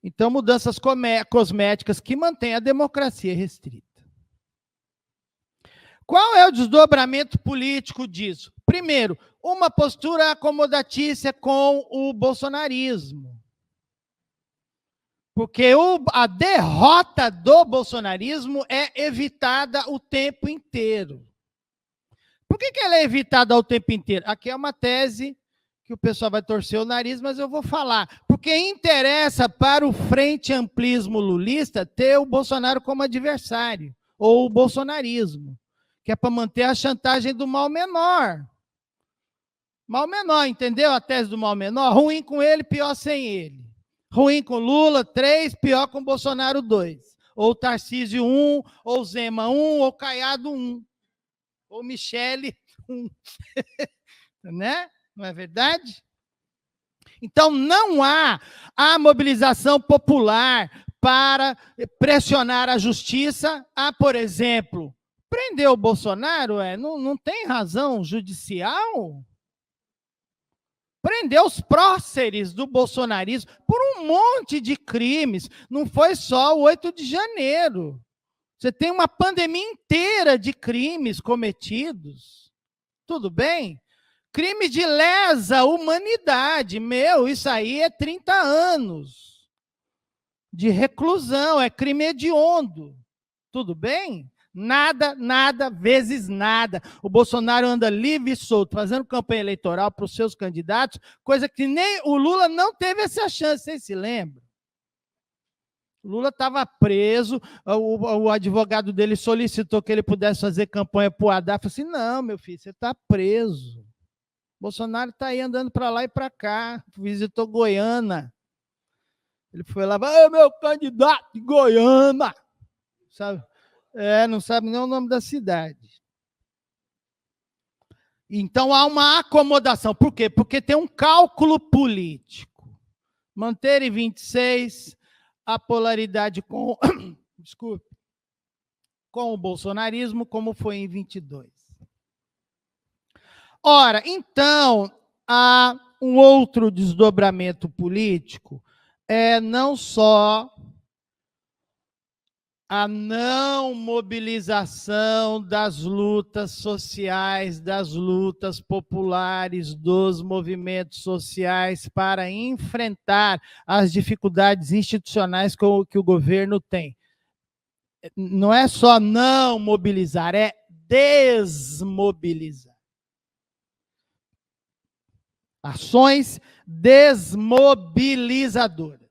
Então, mudanças cosméticas que mantêm a democracia restrita. Qual é o desdobramento político disso? Primeiro, uma postura acomodatícia com o bolsonarismo. Porque a derrota do bolsonarismo é evitada o tempo inteiro. Por que ela é evitada o tempo inteiro? Aqui é uma tese que o pessoal vai torcer o nariz, mas eu vou falar. Porque interessa para o frente amplismo lulista ter o Bolsonaro como adversário, ou o bolsonarismo, que é para manter a chantagem do mal menor. Mal menor, entendeu a tese do mal menor? Ruim com ele, pior sem ele. Ruim com Lula, 3, pior com Bolsonaro, 2. Ou Tarcísio, 1, ou Zema, 1, ou Caiado, 1. Ou Michele, 1. Né? Não é verdade? Então, não há a mobilização popular para pressionar a justiça a, por exemplo, prender o Bolsonaro, não tem razão judicial? Prender os próceres do bolsonarismo por um monte de crimes. Não foi só o 8 de janeiro. Você tem uma pandemia inteira de crimes cometidos. Tudo bem? Crime de lesa humanidade. Isso aí é 30 anos de reclusão, é crime hediondo. Tudo bem? Nada, vezes nada. O Bolsonaro anda livre e solto, fazendo campanha eleitoral para os seus candidatos, coisa que nem o Lula não teve essa chance, vocês se lembram? O Lula estava preso, o advogado dele solicitou que ele pudesse fazer campanha para o Haddad, falou assim, não, meu filho, você está preso. Bolsonaro está aí andando para lá e para cá, visitou Goiânia. Ele foi lá, meu candidato de Goiânia, sabe? Não sabe nem o nome da cidade. Então, há uma acomodação. Por quê? Porque tem um cálculo político. Manter em 26, a polaridade com desculpe, com o bolsonarismo, como foi em 22. Ora, então, há um outro desdobramento político, não só a não mobilização das lutas sociais, das lutas populares, dos movimentos sociais para enfrentar as dificuldades institucionais que o governo tem. Não é só não mobilizar, é desmobilizar. Ações desmobilizadoras.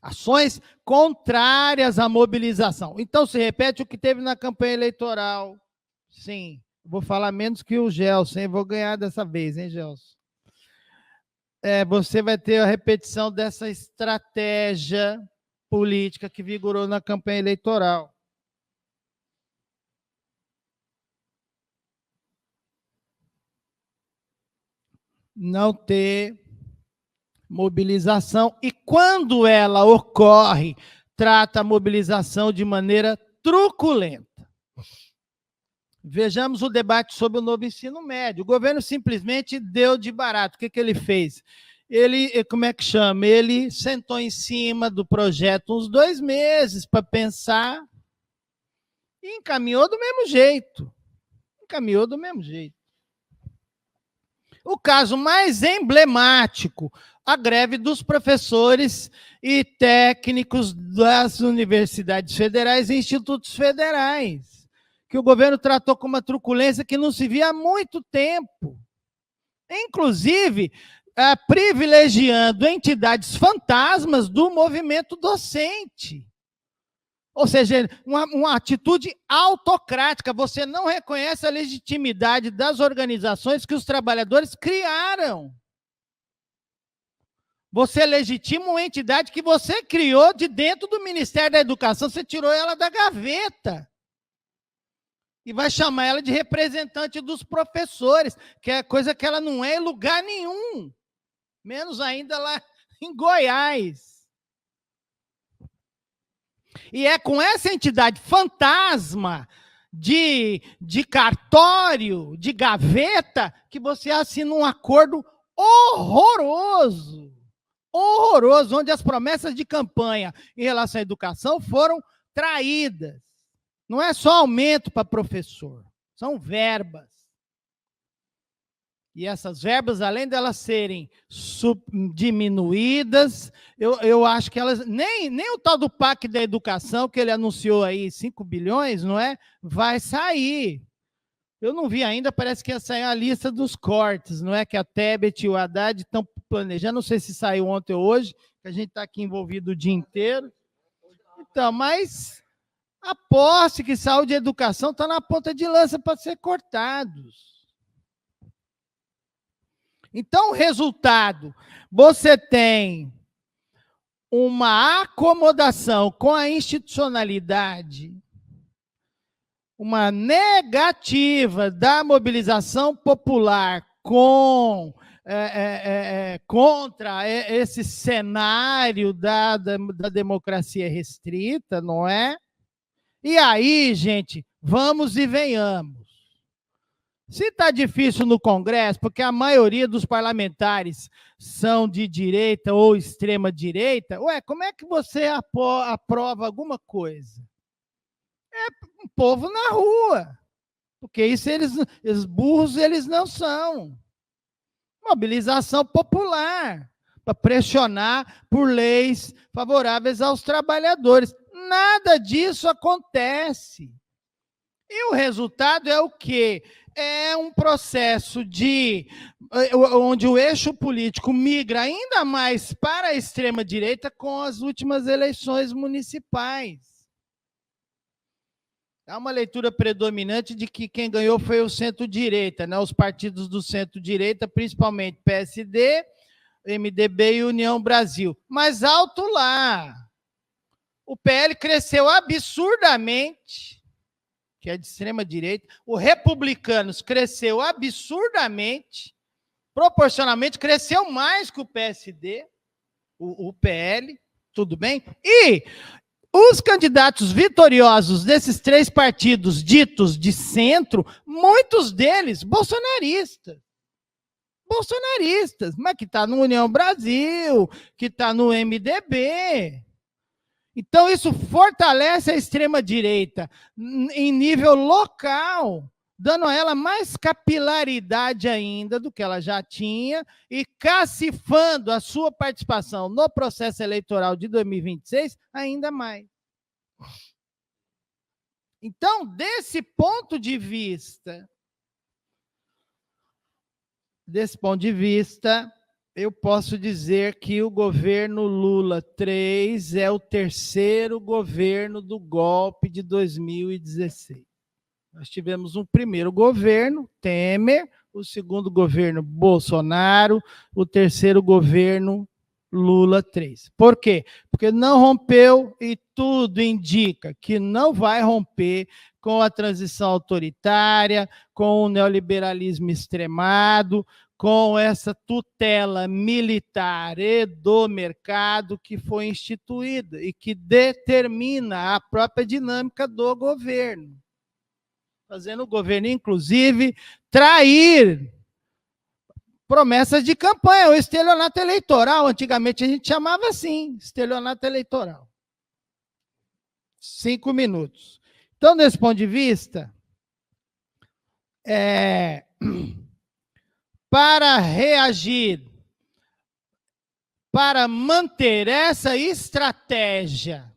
Ações contrárias à mobilização. Então, se repete o que teve na campanha eleitoral. Sim, vou falar menos que o Gelson, hein? Vou ganhar dessa vez, hein, Gelson? Você vai ter a repetição dessa estratégia política que vigorou na campanha eleitoral. Não ter mobilização, e quando ela ocorre, trata a mobilização de maneira truculenta. Vejamos o debate sobre o novo ensino médio. O governo simplesmente deu de barato. O que ele fez? Ele, como é que chama? Ele sentou em cima do projeto uns 2 meses para pensar e encaminhou do mesmo jeito. Encaminhou do mesmo jeito. O caso mais emblemático, a greve dos professores e técnicos das universidades federais e institutos federais, que o governo tratou com uma truculência que não se via há muito tempo. Inclusive, privilegiando entidades fantasmas do movimento docente. Ou seja, uma atitude autocrática. Você não reconhece a legitimidade das organizações que os trabalhadores criaram. Você legitima uma entidade que você criou de dentro do Ministério da Educação, você tirou ela da gaveta. E vai chamar ela de representante dos professores, que é coisa que ela não é em lugar nenhum. Menos ainda lá em Goiás. E é com essa entidade fantasma de cartório, de gaveta, que você assina um acordo horroroso, onde as promessas de campanha em relação à educação foram traídas. Não é só aumento para professor, são verbas. E essas verbas, além de elas serem diminuídas, eu acho que elas, nem o tal do PAC da educação, que ele anunciou aí 5 bilhões, não é? Vai sair. Eu não vi ainda, parece que ia sair a lista dos cortes, não é? Que a Tebet e o Haddad estão planejando, não sei se saiu ontem ou hoje, que a gente está aqui envolvido o dia inteiro. Então, mas aposte que saúde e educação estão na ponta de lança para ser cortados. Então, o resultado, você tem uma acomodação com a institucionalidade, uma negativa da mobilização popular contra esse cenário da democracia restrita, não é? E aí, gente, vamos e venhamos. Se está difícil no Congresso, porque a maioria dos parlamentares são de direita ou extrema-direita, como é que você aprova alguma coisa? É um povo na rua, porque isso eles burros eles não são. Mobilização popular, para pressionar por leis favoráveis aos trabalhadores. Nada disso acontece. E o resultado é o quê? É um processo onde o eixo político migra ainda mais para a extrema-direita com as últimas eleições municipais. Há uma leitura predominante de que quem ganhou foi o centro-direita, né? Os partidos do centro-direita, principalmente PSD, MDB e União Brasil. Mas alto lá. O PL cresceu absurdamente, que é de extrema-direita, o Republicanos cresceu absurdamente, proporcionalmente cresceu mais que o PSD, o PL, tudo bem? E Os candidatos vitoriosos desses 3 partidos ditos de centro, muitos deles bolsonaristas. Bolsonaristas, mas que está no União Brasil, que está no MDB. Então, isso fortalece a extrema-direita em nível local, dando a ela mais capilaridade ainda do que ela já tinha e cacifando a sua participação no processo eleitoral de 2026 ainda mais. Então, desse ponto de vista, eu posso dizer que o governo Lula III é o 3º governo do golpe de 2016. Nós tivemos um primeiro governo, Temer, o segundo governo, Bolsonaro, o 3º governo, Lula III. Por quê? Porque não rompeu e tudo indica que não vai romper com a transição autoritária, com o neoliberalismo extremado, com essa tutela militar e do mercado que foi instituída e que determina a própria dinâmica do governo, fazendo o governo, inclusive, trair promessas de campanha, o estelionato eleitoral. Antigamente a gente chamava assim, estelionato eleitoral. 5 minutos. Então, desse ponto de vista, para reagir, para manter essa estratégia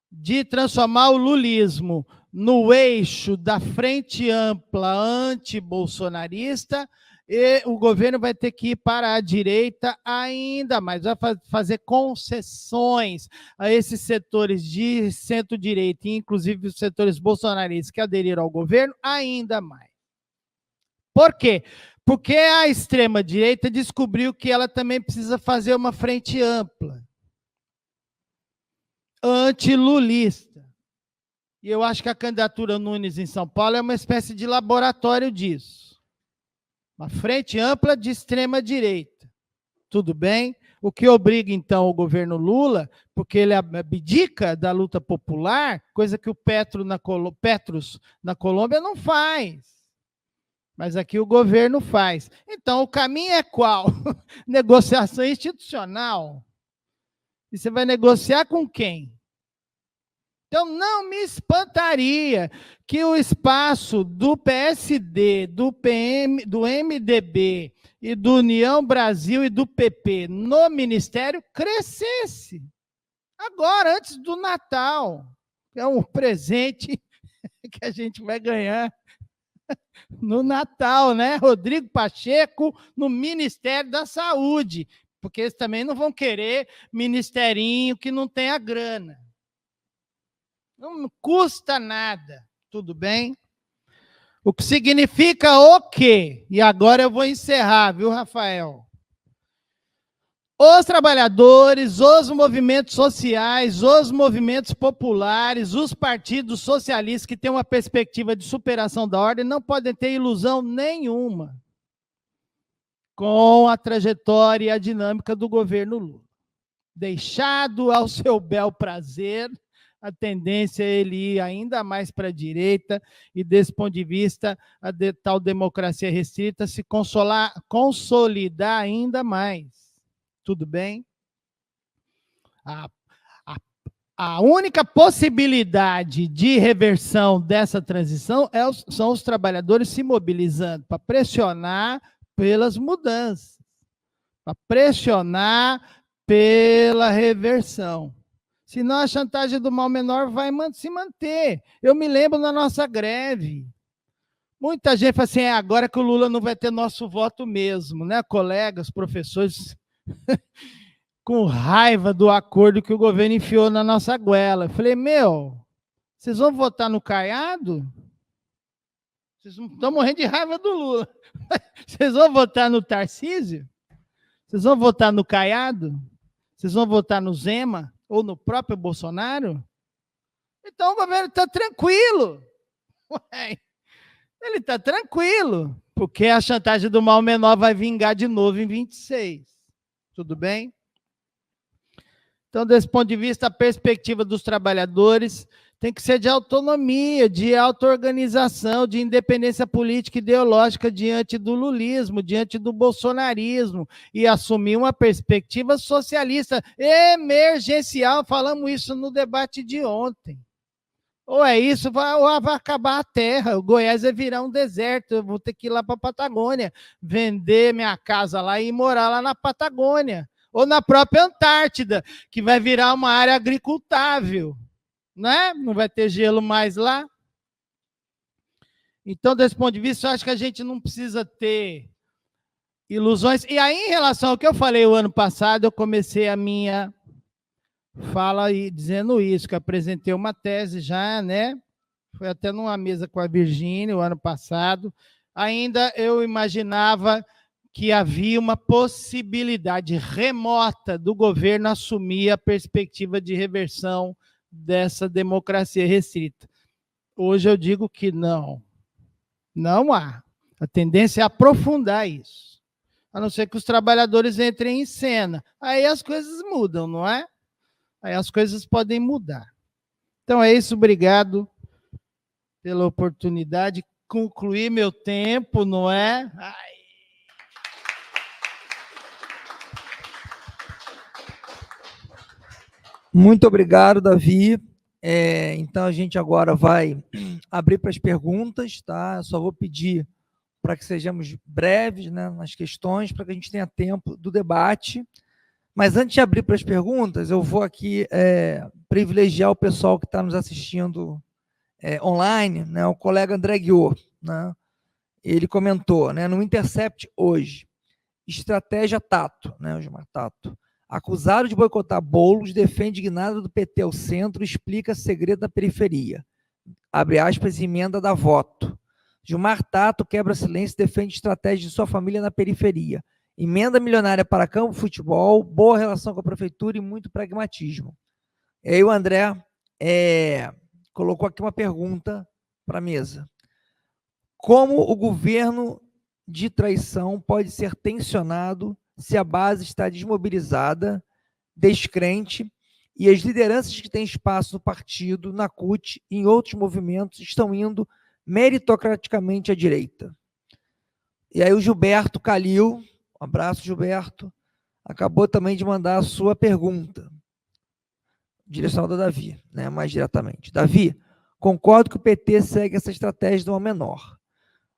de transformar o lulismo no eixo da frente ampla anti-bolsonarista, e o governo vai ter que ir para a direita ainda mais, vai fazer concessões a esses setores de centro-direita, inclusive os setores bolsonaristas que aderiram ao governo, ainda mais. Por quê? Porque a extrema-direita descobriu que ela também precisa fazer uma frente ampla, antilulista. E eu acho que a candidatura Nunes em São Paulo é uma espécie de laboratório disso. Uma frente ampla de extrema-direita. Tudo bem? O que obriga, então, o governo Lula, porque ele abdica da luta popular, coisa que o Petros na Colômbia não faz. Mas aqui o governo faz. Então, o caminho é qual? Negociação institucional. E você vai negociar com quem? Então, não me espantaria que o espaço do PSD, do PM, do MDB e do União Brasil e do PP no Ministério crescesse. Agora, antes do Natal. É um presente que a gente vai ganhar no Natal, né? Rodrigo Pacheco no Ministério da Saúde. Porque eles também não vão querer ministerinho que não tenha grana. Não custa nada, tudo bem? O que significa o quê? E agora eu vou encerrar, viu, Rafael? Os trabalhadores, os movimentos sociais, os movimentos populares, os partidos socialistas que têm uma perspectiva de superação da ordem não podem ter ilusão nenhuma com a trajetória e a dinâmica do governo Lula. Deixado ao seu bel prazer, a tendência é ele ir ainda mais para a direita e, desse ponto de vista, a tal democracia restrita se consolidar ainda mais. Tudo bem? A única possibilidade de reversão dessa transição são os trabalhadores se mobilizando para pressionar pelas mudanças, para pressionar pela reversão. Senão a chantagem do mal menor vai se manter. Eu me lembro na nossa greve. Muita gente fala assim, agora que o Lula não vai ter nosso voto mesmo, né? Colegas, professores, com raiva do acordo que o governo enfiou na nossa goela. Eu falei, vocês vão votar no Caiado? Vocês não estão morrendo de raiva do Lula. Vocês vão votar no Tarcísio? Vocês vão votar no Caiado? Vocês vão votar no Zema? Ou no próprio Bolsonaro? Então o governo está tranquilo. Ué, ele está tranquilo, porque a chantagem do mal menor vai vingar de novo em 26. Tudo bem? Então, desse ponto de vista, a perspectiva dos trabalhadores tem que ser de autonomia, de auto-organização, de independência política e ideológica diante do lulismo, diante do bolsonarismo, e assumir uma perspectiva socialista emergencial. Falamos isso no debate de ontem. Ou é isso, ou vai acabar a terra. O Goiás vai virar um deserto. Eu vou ter que ir lá para a Patagônia, vender minha casa lá e morar lá na Patagônia. Ou na própria Antártida, que vai virar uma área agricultável. Né? Não vai ter gelo mais lá. Então, desse ponto de vista, eu acho que a gente não precisa ter ilusões. E aí, em relação ao que eu falei o ano passado, eu comecei a minha fala aí dizendo isso, que eu apresentei uma tese já, né? Foi até numa mesa com a Virgínia o ano passado. Ainda eu imaginava que havia uma possibilidade remota do governo assumir a perspectiva de reversão dessa democracia restrita. Hoje eu digo que não. Não há. A tendência é aprofundar isso. A não ser que os trabalhadores entrem em cena. Aí as coisas mudam, não é? Aí as coisas podem mudar. Então é isso, obrigado pela oportunidade. Concluir meu tempo, não é? Ai. Muito obrigado, Davi. Então, a gente agora vai abrir para as perguntas, tá? Eu só vou pedir para que sejamos breves, né, nas questões, para que a gente tenha tempo do debate. Mas antes de abrir para as perguntas, eu vou aqui privilegiar o pessoal que está nos assistindo online, né, o colega André Guiot, né? Ele comentou, né, no Intercept hoje, estratégia Tato, né, o Gilmar Tato. Acusado de boicotar bolos, defende guinada do PT ao centro, explica segredo da periferia. Abre aspas, emenda da voto. Gilmar Tato quebra silêncio, defende estratégia de sua família na periferia. Emenda milionária para campo, futebol, boa relação com a prefeitura e muito pragmatismo. E aí o André colocou aqui uma pergunta para a mesa. Como o governo de traição pode ser tensionado se a base está desmobilizada, descrente, e as lideranças que têm espaço no partido, na CUT e em outros movimentos estão indo meritocraticamente à direita? E aí o Gilberto Calil, um abraço, Gilberto, acabou também de mandar a sua pergunta, direcionada a Davi, né, mais diretamente. Davi, concordo que o PT segue essa estratégia de uma menor,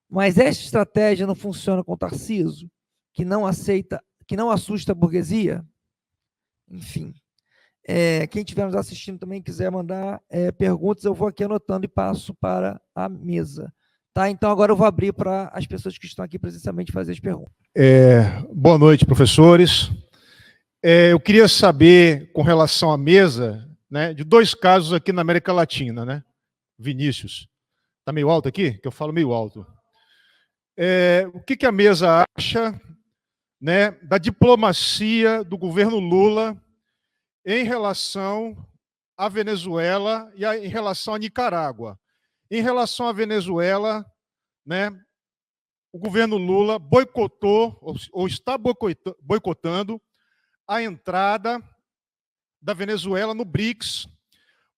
mas essa estratégia não funciona com o Tarcísio, que não assusta a burguesia? Enfim, quem estiver nos assistindo também quiser mandar perguntas, eu vou aqui anotando e passo para a mesa. Tá? Então, agora eu vou abrir para as pessoas que estão aqui presencialmente fazer as perguntas. Boa noite, professores. Eu queria saber, com relação à mesa, né, de dois casos aqui na América Latina, né? Vinícius. Está meio alto aqui? Que eu falo meio alto. O que a mesa acha, né, da diplomacia do governo Lula em relação à Venezuela e em relação à Nicarágua? Em relação à Venezuela, né, o governo Lula boicotou, ou está boicotando, a entrada da Venezuela no BRICS.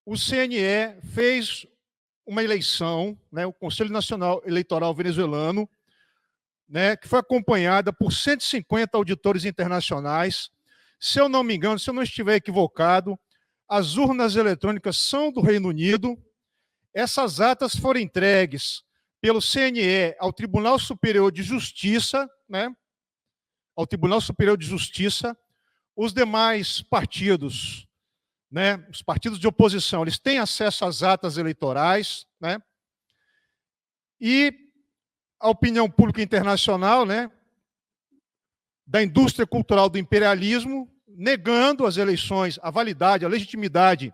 O CNE fez uma eleição, né, o Conselho Nacional Eleitoral Venezuelano, né, que foi acompanhada por 150 auditores internacionais. Se eu não me engano, se eu não estiver equivocado, as urnas eletrônicas são do Reino Unido. Essas atas foram entregues pelo CNE ao Tribunal Superior de Justiça, né, ao Tribunal Superior de Justiça. Os demais partidos, né, os partidos de oposição, eles têm acesso às atas eleitorais, né, e a opinião pública internacional, né, da indústria cultural do imperialismo, negando as eleições, a validade, a legitimidade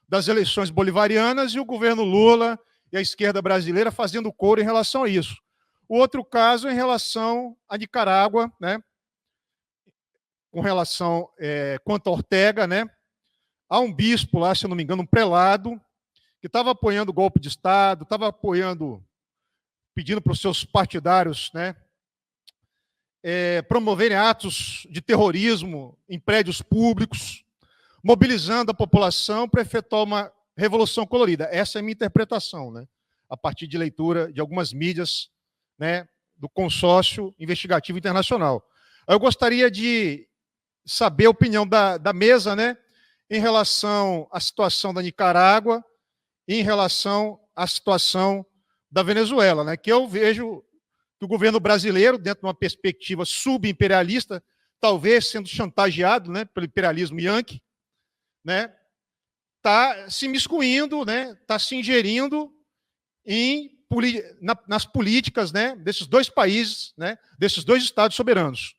das eleições bolivarianas, e o governo Lula e a esquerda brasileira fazendo coro em relação a isso. O outro caso é em relação à Nicarágua, né, com relação, quanto a Ortega, né, há um bispo lá, se eu não me engano, um prelado, que estava apoiando o golpe de Estado, estava pedindo para os seus partidários, né, promoverem atos de terrorismo em prédios públicos, mobilizando a população para efetuar uma revolução colorida. Essa é a minha interpretação, né? A partir de leitura de algumas mídias, né, do consórcio investigativo internacional. Eu gostaria de saber a opinião da mesa, né, em relação à situação da Nicarágua e em relação à situação da Venezuela, né, que eu vejo que o governo brasileiro, dentro de uma perspectiva subimperialista, talvez sendo chantageado, né, pelo imperialismo yankee, né, está se imiscuindo, né, está se ingerindo nas políticas, né, desses dois países, né, desses dois estados soberanos.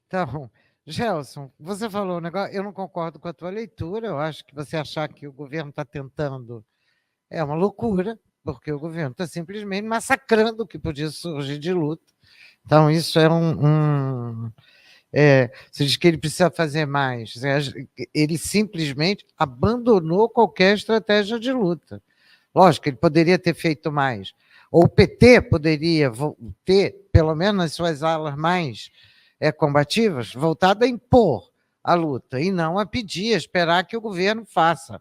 Então, Gelson, você falou um negócio, eu não concordo com a tua leitura, eu acho que você achar que o governo está tentando é uma loucura, porque o governo está simplesmente massacrando o que podia surgir de luta. Então, isso é você diz que ele precisa fazer mais, ele simplesmente abandonou qualquer estratégia de luta. Lógico, ele poderia ter feito mais. Ou o PT poderia ter, pelo menos nas suas alas mais combativas, voltado a impor a luta, e não a pedir, a esperar que o governo faça.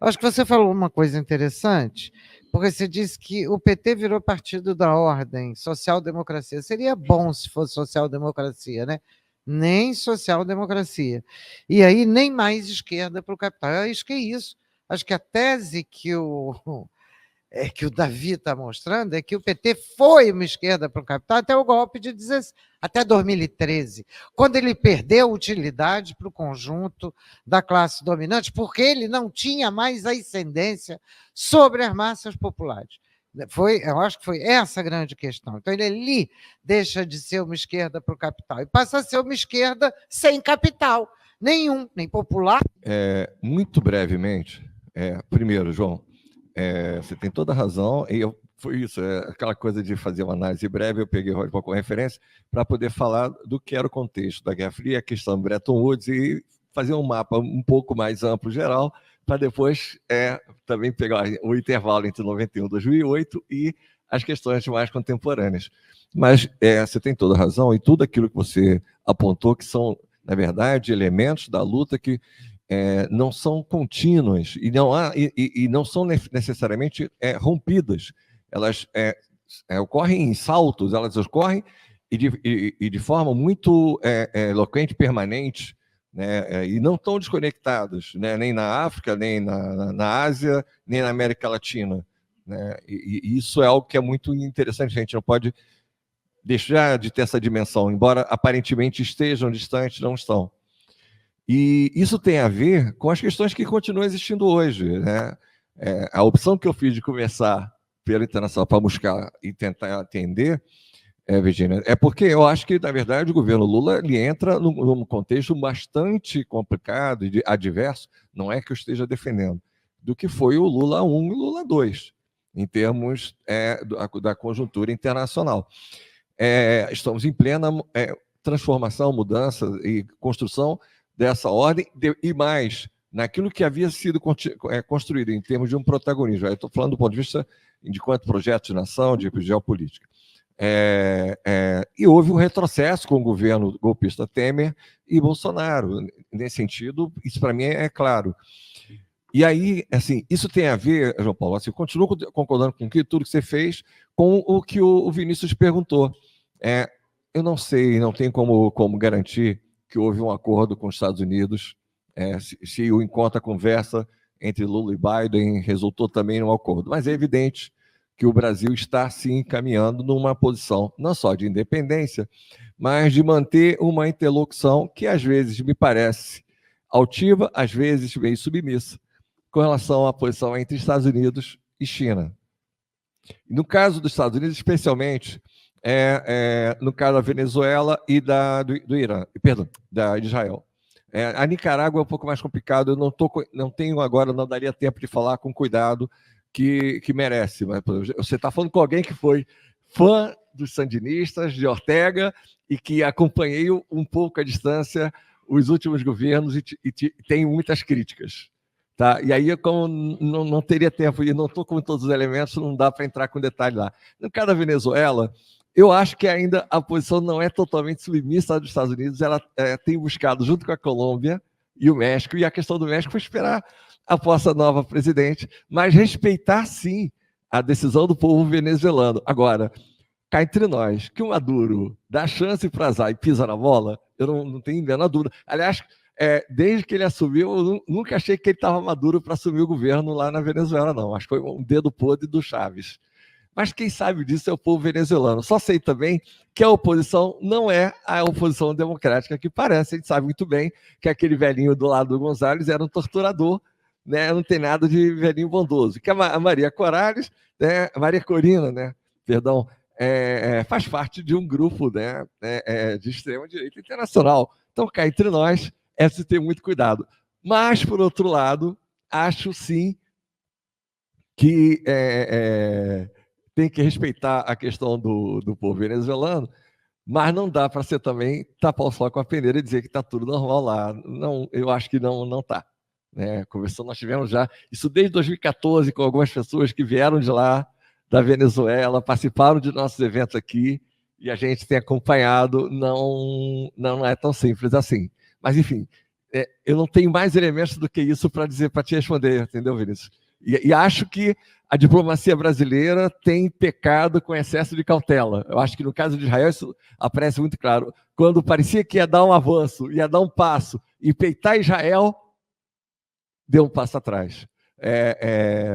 Acho que você falou uma coisa interessante, porque você disse que o PT virou partido da ordem, social-democracia. Seria bom se fosse social-democracia, né? Nem social-democracia. E aí, nem mais esquerda para o capital. Eu acho que é isso. Acho que a tese que o Davi está mostrando é que o PT foi uma esquerda para o capital até o golpe de 16, até 2013, quando ele perdeu utilidade para o conjunto da classe dominante, porque ele não tinha mais a ascendência sobre as massas populares. Eu acho que foi essa a grande questão. Então, ele ali deixa de ser uma esquerda para o capital e passa a ser uma esquerda sem capital nenhum, nem popular. Muito brevemente, primeiro, João, você tem toda a razão, e foi isso, aquela coisa de fazer uma análise breve, eu peguei o como referência para poder falar do que era o contexto da Guerra Fria, a questão do Bretton Woods, e fazer um mapa um pouco mais amplo, geral, para depois também pegar o intervalo entre 91 e 2008 e as questões mais contemporâneas. Mas você tem toda a razão, e tudo aquilo que você apontou, que são, na verdade, elementos da luta que não são contínuas e não são necessariamente rompidas. Elas ocorrem em saltos, elas ocorrem e de forma muito eloquente, permanente, né, e não estão desconectadas, né, nem na África, nem na Ásia, nem na América Latina. Né, e isso é algo que é muito interessante, a gente não pode deixar de ter essa dimensão, embora aparentemente estejam distantes, não estão. E isso tem a ver com as questões que continuam existindo hoje. Né? A opção que eu fiz de começar pelo internacional para buscar e tentar entender, Virginia, é porque eu acho que, na verdade, o governo Lula ele entra num contexto bastante complicado e adverso, não é que eu esteja defendendo, do que foi o Lula 1 e o Lula 2, em termos da conjuntura internacional. Estamos em plena transformação, mudança e construção dessa ordem, e mais, naquilo que havia sido construído em termos de um protagonismo. Eu estou falando do ponto de vista de quanto projeto de nação, de geopolítica. E houve um retrocesso com o governo golpista Temer e Bolsonaro. Nesse sentido, isso para mim é claro. E aí, assim, isso tem a ver, João Paulo, assim, eu continuo concordando com tudo que você fez, com o que o Vinícius perguntou. Eu não sei, não tem como garantir que houve um acordo com os Estados Unidos, se o encontro, a conversa entre Lula e Biden resultou também num acordo. Mas é evidente que o Brasil está, sim, caminhando numa posição não só de independência, mas de manter uma interlocução que, às vezes, me parece altiva, às vezes meio submissa, com relação à posição entre Estados Unidos e China. No caso dos Estados Unidos, especialmente, no caso da Venezuela e do Irã, perdão, da Israel. A Nicarágua é um pouco mais complicado, eu não tenho agora, não daria tempo de falar com cuidado que merece. Mas você está falando com alguém que foi fã dos sandinistas, de Ortega, e que acompanhei um pouco à distância os últimos governos e tenho muitas críticas. Tá? E aí, como não teria tempo e não estou com todos os elementos, não dá para entrar com detalhe lá. No caso da Venezuela, eu acho que ainda a posição não é totalmente submissa à dos Estados Unidos, ela tem buscado, junto com a Colômbia e o México, e a questão do México foi esperar a posse nova presidente, mas respeitar, sim, a decisão do povo venezuelano. Agora, cá entre nós, que o Maduro dá chance para azar e pisa na bola, eu não tenho a menor dúvida. Aliás, desde que ele assumiu, eu nunca achei que ele estava maduro para assumir o governo lá na Venezuela, não. Acho que foi um dedo podre do Chaves. Mas quem sabe disso é o povo venezuelano. Só sei também que a oposição não é a oposição democrática que parece. A gente sabe muito bem que aquele velhinho do lado do González era um torturador, né? Não tem nada de velhinho bondoso. Que a Maria Corales, né? Maria Corina, né? Perdão, faz parte de um grupo, né? De extrema-direita internacional. Então, cá entre nós, é preciso ter muito cuidado. Mas, por outro lado, acho sim que tem que respeitar a questão do povo venezuelano, mas não dá para ser também tapar o sol com a peneira e dizer que está tudo normal lá. Não, eu acho que não está. Né? Conversando, nós tivemos já isso desde 2014 com algumas pessoas que vieram de lá, da Venezuela, participaram de nossos eventos aqui, e a gente tem acompanhado, não é tão simples assim. Mas, enfim, eu não tenho mais elementos do que isso para dizer, para te responder, entendeu, Vinícius? E acho que a diplomacia brasileira tem pecado com excesso de cautela. Eu acho que no caso de Israel isso aparece muito claro. Quando parecia que ia dar um avanço, ia dar um passo, e peitar Israel, deu um passo atrás.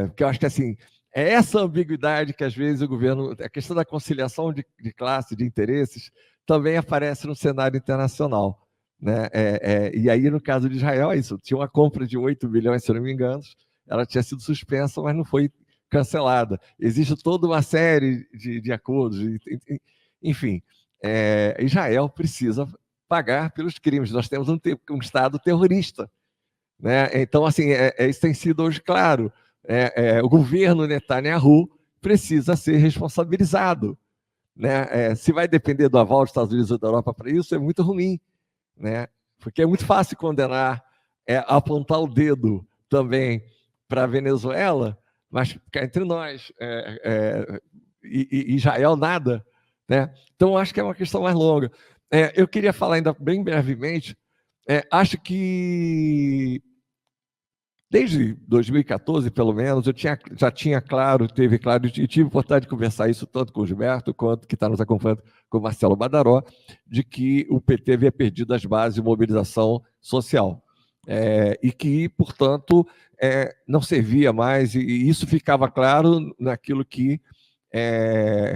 Porque eu acho que assim, é essa ambiguidade que às vezes o governo, a questão da conciliação de classe, de interesses, também aparece no cenário internacional. Né? E aí, no caso de Israel, é isso. Tinha uma compra de 8 bilhões, se eu não me engano, ela tinha sido suspensa, mas não foi cancelada. Existe toda uma série de acordos, enfim. Israel precisa pagar pelos crimes. Nós temos um Estado terrorista. Né? Então, assim, isso tem sido hoje claro. O governo Netanyahu precisa ser responsabilizado. Né? Se vai depender do aval dos Estados Unidos ou da Europa para isso, é muito ruim. Né? Porque é muito fácil condenar, apontar o dedo também para a Venezuela, mas entre nós, e Israel, nada. Né? Então, acho que é uma questão mais longa. Eu queria falar ainda bem brevemente, acho que desde 2014, pelo menos, eu já tinha claro, e tive vontade de conversar isso tanto com o Gilberto, quanto que está nos acompanhando com o Marcelo Badaró, de que o PT havia perdido as bases de mobilização social. E que, portanto, não servia mais, e isso ficava claro naquilo que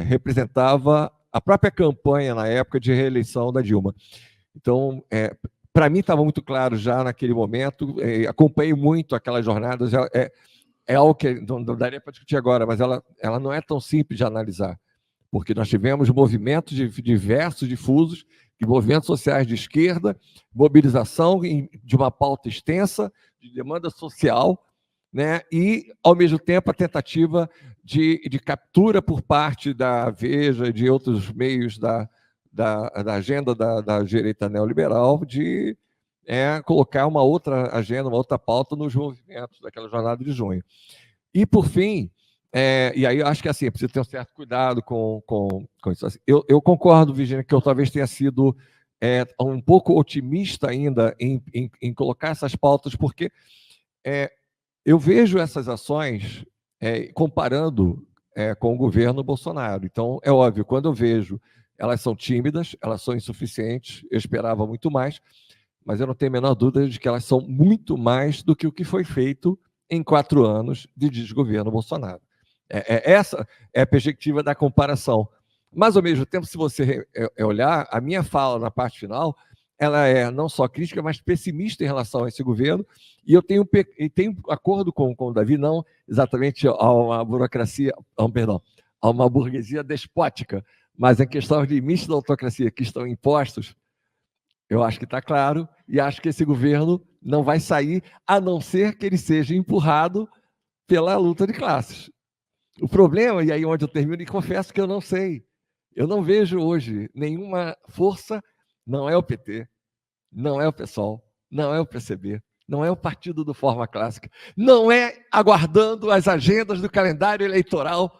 representava a própria campanha, na época, de reeleição da Dilma. Então, para mim estava muito claro já naquele momento, acompanhei muito aquelas jornadas, é algo que não daria para discutir agora, mas ela não é tão simples de analisar, porque nós tivemos movimentos diversos, difusos, de movimentos sociais de esquerda, mobilização de uma pauta extensa, de demanda social, né? E, ao mesmo tempo, a tentativa de captura por parte da Veja e de outros meios da agenda da direita neoliberal de colocar uma outra agenda, uma outra pauta nos movimentos daquela jornada de junho. E, por fim, e aí eu acho que assim, é preciso ter um certo cuidado com isso. Assim, eu concordo, Virginia, que eu talvez tenha sido um pouco otimista ainda em colocar essas pautas, porque eu vejo essas ações comparando com o governo Bolsonaro. Então, é óbvio, quando eu vejo elas são tímidas, elas são insuficientes, eu esperava muito mais, mas eu não tenho a menor dúvida de que elas são muito mais do que o que foi feito em 4 anos de desgoverno Bolsonaro. Essa é a perspectiva da comparação. Mas, ao mesmo tempo, se você olhar, a minha fala na parte final, ela é não só crítica, mas pessimista em relação a esse governo, e eu tenho acordo com o Davi, não exatamente a uma burocracia, perdão, a uma burguesia despótica, mas em questão de limites da autocracia que estão impostos, eu acho que está claro, e acho que esse governo não vai sair, a não ser que ele seja empurrado pela luta de classes. O problema, e aí onde eu termino, e confesso que eu não sei, eu não vejo hoje nenhuma força, não é o PT, não é o PSOL, não é o PCB, não é o partido do Forma Clássica, não é aguardando as agendas do calendário eleitoral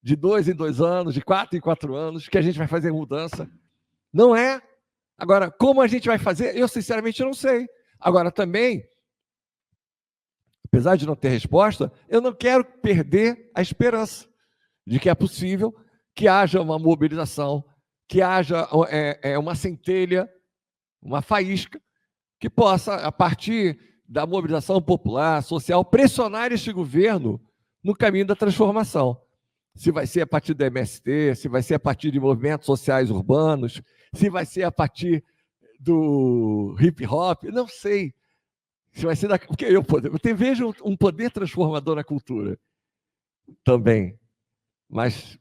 de 2 em 2 anos, de 4 em 4 anos, que a gente vai fazer mudança. Não é. Agora, como a gente vai fazer? Eu, sinceramente, não sei. Agora, também, apesar de não ter resposta, eu não quero perder a esperança de que é possível que haja uma mobilização, que haja uma centelha, uma faísca, que possa, a partir da mobilização popular, social, pressionar este governo no caminho da transformação. Se vai ser a partir do MST, se vai ser a partir de movimentos sociais urbanos, se vai ser a partir do hip hop, não sei. Se vai ser porque eu vejo um poder transformador na cultura também. Mas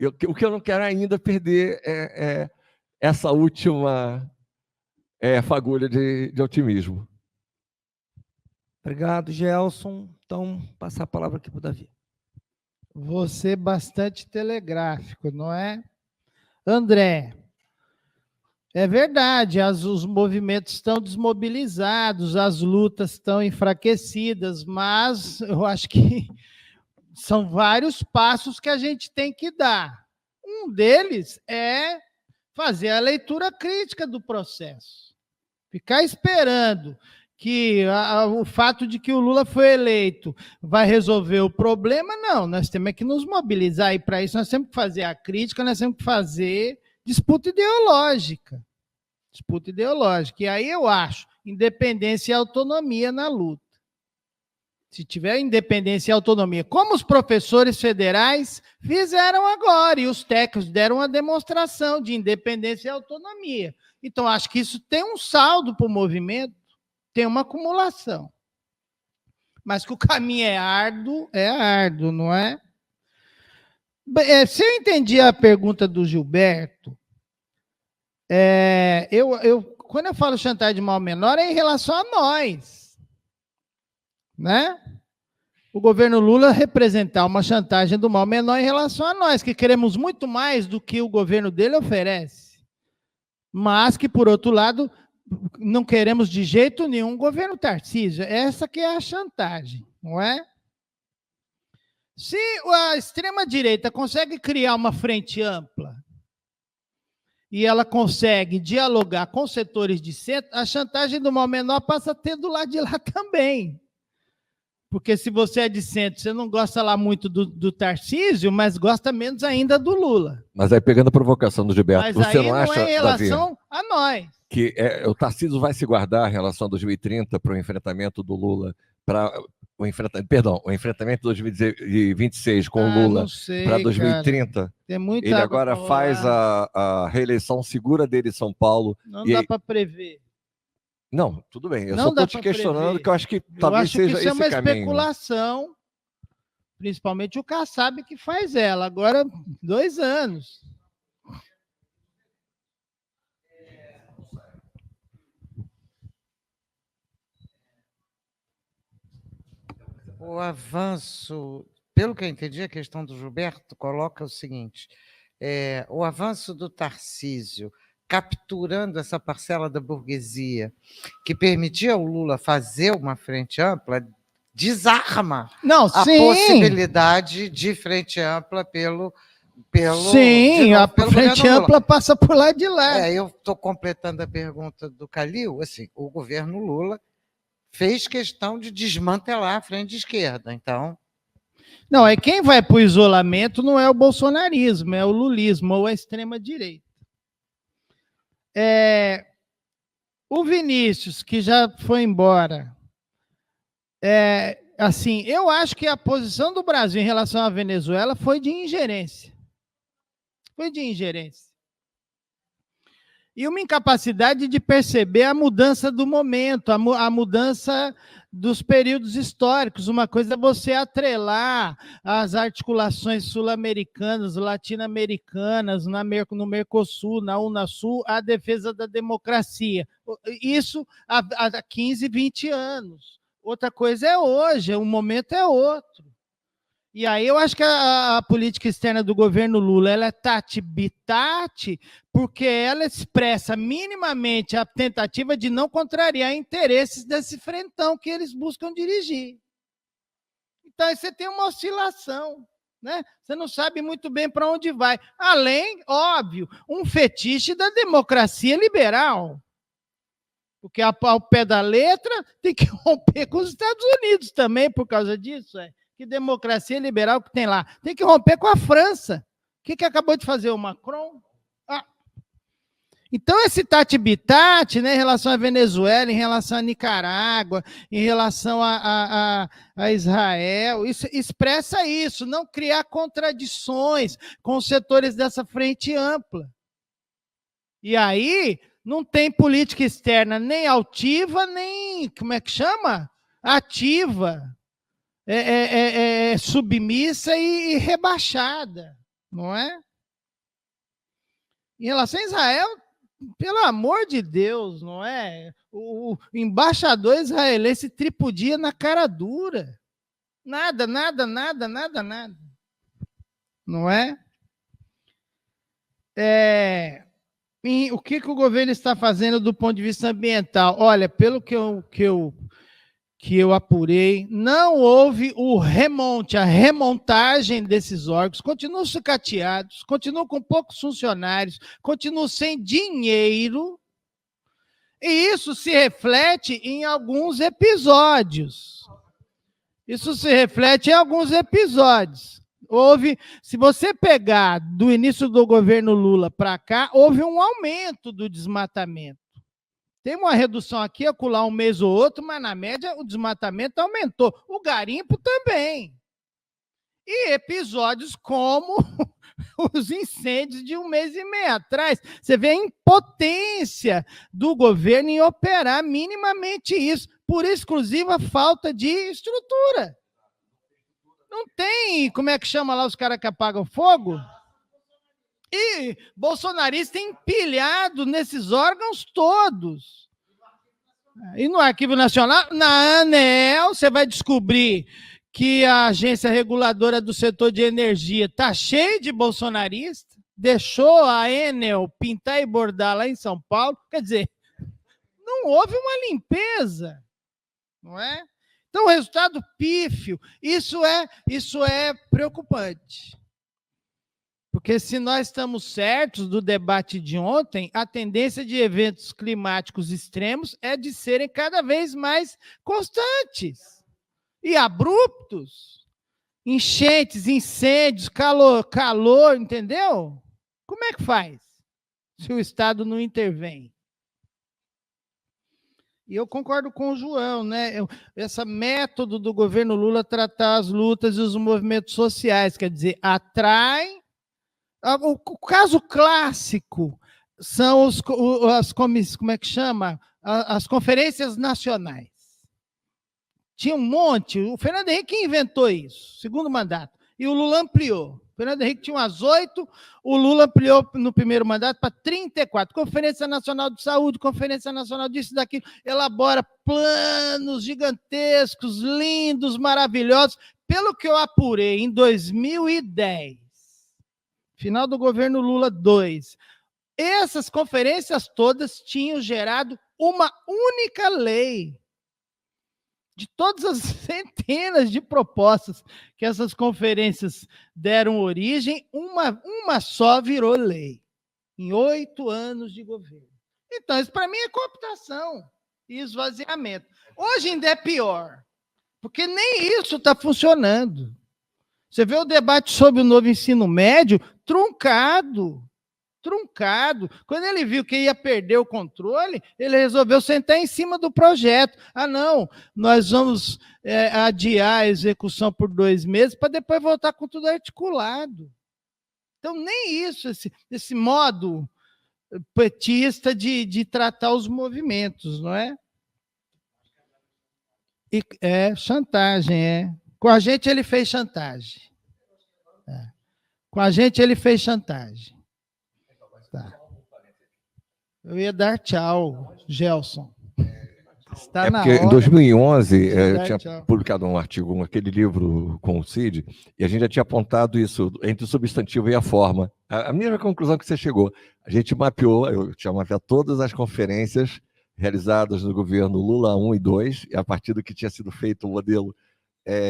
o que eu não quero ainda perder é essa última fagulha de otimismo. Obrigado, Gelson. Então, passar a palavra aqui para o Davi. Você bastante telegráfico, não é? André, é verdade, os movimentos estão desmobilizados, as lutas estão enfraquecidas, mas eu acho que são vários passos que a gente tem que dar. Um deles é fazer a leitura crítica do processo. Ficar esperando que o fato de que o Lula foi eleito vai resolver o problema, não. Nós temos que nos mobilizar e, para isso, nós temos que fazer a crítica, nós temos que fazer disputa ideológica. Disputa ideológica. E aí eu acho independência e autonomia na luta. Se tiver independência e autonomia, como os professores federais fizeram agora, e os técnicos deram uma demonstração de independência e autonomia. Então, acho que isso tem um saldo para o movimento, tem uma acumulação. Mas que o caminho é árduo, não é? Se eu entendi a pergunta do Gilberto, quando eu falo chantagem de mal menor, é em relação a nós. Né? O governo Lula representar uma chantagem do mal menor em relação a nós, que queremos muito mais do que o governo dele oferece. Mas que, por outro lado, não queremos de jeito nenhum o governo Tarcísio. Essa que é a chantagem, não é? Se a extrema-direita consegue criar uma frente ampla e ela consegue dialogar com setores de centro, a chantagem do mal menor passa a ter do lado de lá também. Porque se você é de centro, você não gosta lá muito do Tarcísio, mas gosta menos ainda do Lula. Mas aí, pegando a provocação do Gilberto, mas você aí não acha, é em relação Davi, a nós. Que o Tarcísio vai se guardar em relação a 2030 para o enfrentamento do Lula, o enfrentamento de 2026 com o Lula para 2030? Tem muita ele agora faz a reeleição segura dele em São Paulo. Não dá para prever. Não, tudo bem. Eu não só estou te questionando, prever. Que eu acho que talvez seja esse caminho. Eu acho que isso é uma especulação, principalmente o Kassab que faz ela. Agora, 2 anos. O avanço, pelo que eu entendi, a questão do Gilberto coloca o seguinte, o avanço do Tarcísio, capturando essa parcela da burguesia que permitia ao Lula fazer uma frente ampla, desarma a possibilidade de frente ampla pelo Sim, a frente ampla passa por lá de lá. Eu estou completando a pergunta do Calil, assim, o governo Lula fez questão de desmantelar a frente de esquerda, então... Não, quem vai para o isolamento não é o bolsonarismo, é o lulismo ou a extrema-direita. O Vinícius, que já foi embora, assim, eu acho que a posição do Brasil em relação à Venezuela foi de ingerência. Foi de ingerência. E uma incapacidade de perceber a mudança do momento, a mudança dos períodos históricos. Uma coisa é você atrelar as articulações sul-americanas, latino-americanas, no Mercosul, na Unasul, à defesa da democracia. Isso há 15, 20 anos. Outra coisa é hoje, o momento é outro. E aí eu acho que a política externa do governo Lula ela é tati-bitate, porque ela expressa minimamente a tentativa de não contrariar interesses desse frentão que eles buscam dirigir. Então, aí você tem uma oscilação. né? Você não sabe muito bem para onde vai. Além, óbvio, um fetiche da democracia liberal. Porque ao pé da letra tem que romper com os Estados Unidos também por causa disso. Que democracia liberal que tem lá? Tem que romper com a França. O que acabou de fazer o Macron? Então, esse tati-bitati, né, em relação à Venezuela, em relação à Nicarágua, em relação a Israel, isso expressa isso, não criar contradições com os setores dessa frente ampla. E aí, não tem política externa nem altiva, nem, como é que chama? Ativa, submissa e rebaixada, não é? Em relação a Israel, pelo amor de Deus, não é? O embaixador israelense tripudia na cara dura. Nada. Não é? O que o governo está fazendo do ponto de vista ambiental? Olha, pelo que eu apurei, não houve a remontagem desses órgãos, continuam sucateados, continuam com poucos funcionários, continuam sem dinheiro, e isso se reflete em alguns episódios. Se você pegar do início do governo Lula para cá, houve um aumento do desmatamento. Tem uma redução aqui, acolá um mês ou outro, mas na média o desmatamento aumentou. O garimpo também. E episódios como os incêndios de um mês e meio atrás. Você vê a impotência do governo em operar minimamente isso, por exclusiva falta de estrutura. Não tem, como é que chama lá os caras que apagam fogo? E bolsonarista empilhado nesses órgãos todos. E no Arquivo Nacional, na ANEEL, você vai descobrir que a agência reguladora do setor de energia está cheia de bolsonaristas, deixou a Enel pintar e bordar lá em São Paulo. Quer dizer, não houve uma limpeza, não é? Então, o resultado pífio, isso é preocupante. Porque se nós estamos certos do debate de ontem, a tendência de eventos climáticos extremos é de serem cada vez mais constantes e abruptos. Enchentes, incêndios, calor, entendeu? Como é que faz se o Estado não intervém? E eu concordo com o João, né? Esse método do governo Lula tratar as lutas e os movimentos sociais, quer dizer, atrai. O caso clássico são como é que chama? As conferências nacionais. Tinha um monte, o Fernando Henrique inventou isso, segundo mandato, e o Lula ampliou. O Fernando Henrique tinha umas 8, o Lula ampliou no primeiro mandato para 34. Conferência Nacional de Saúde, Conferência Nacional disso e daquilo, elabora planos gigantescos, lindos, maravilhosos. Pelo que eu apurei, em 2010, final do governo Lula 2, essas conferências todas tinham gerado uma única lei. De todas as centenas de propostas que essas conferências deram origem, uma só virou lei, em 8 anos de governo. Então, isso para mim é cooptação e esvaziamento. Hoje ainda é pior, porque nem isso está funcionando. Você vê o debate sobre o novo ensino médio truncado. Quando ele viu que ia perder o controle, ele resolveu sentar em cima do projeto. Não, nós vamos adiar a execução por 2 meses para depois voltar com tudo articulado. Então, nem isso, esse modo petista de tratar os movimentos, não é? E, chantagem, Com a gente ele fez chantagem. Com a gente ele fez chantagem. Tá. Eu ia dar tchau, Gelson. Está na porque hora. Em 2011 eu tinha tchau. publicado um artigo, aquele livro com o Cid, e a gente já tinha apontado isso entre o substantivo e a forma. A mesma conclusão que você chegou. A gente mapeou, eu tinha mapeado todas as conferências realizadas no governo Lula 1 e 2, e a partir do que tinha sido feito o modelo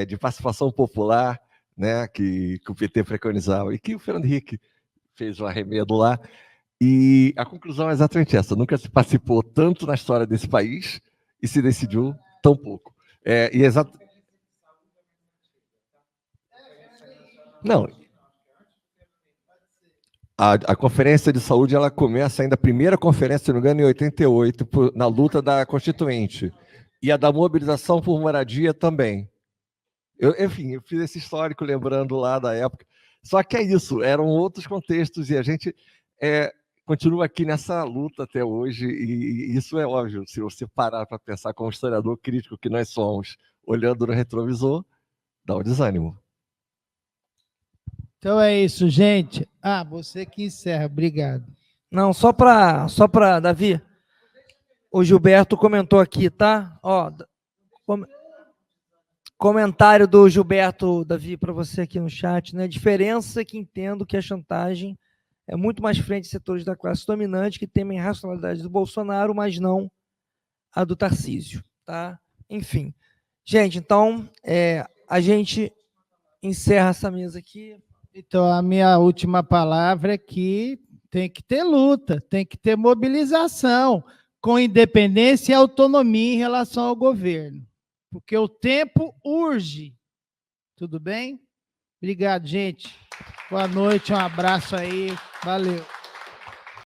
de participação popular, né, que o PT preconizava, e que o Fernando Henrique fez um arremedo lá. E a conclusão é exatamente essa: nunca se participou tanto na história desse país e se decidiu tão pouco. Não, a Conferência de Saúde ela começa ainda, a primeira conferência, se não me engano, em 88, na luta da Constituinte. E a da mobilização por moradia também. Enfim, eu fiz esse histórico lembrando lá da época. Só que é isso, eram outros contextos e a gente continua aqui nessa luta até hoje, e isso é óbvio, se você parar para pensar como historiador crítico que nós somos, olhando no retrovisor, dá um desânimo. Então é isso, gente. Você que encerra, obrigado. Não, só para Davi, o Gilberto comentou aqui, tá? Ó, comentário do Gilberto, Davi, para você aqui no chat, né? A diferença é que entendo que a chantagem é muito mais frente a setores da classe dominante que temem a racionalidade do Bolsonaro, mas não a do Tarcísio, tá? Enfim. Gente, então, a gente encerra essa mesa aqui. Então, a minha última palavra é que tem que ter luta, tem que ter mobilização, com independência e autonomia em relação ao governo, porque o tempo urge. Tudo bem? Obrigado, gente. Boa noite, um abraço aí. Valeu.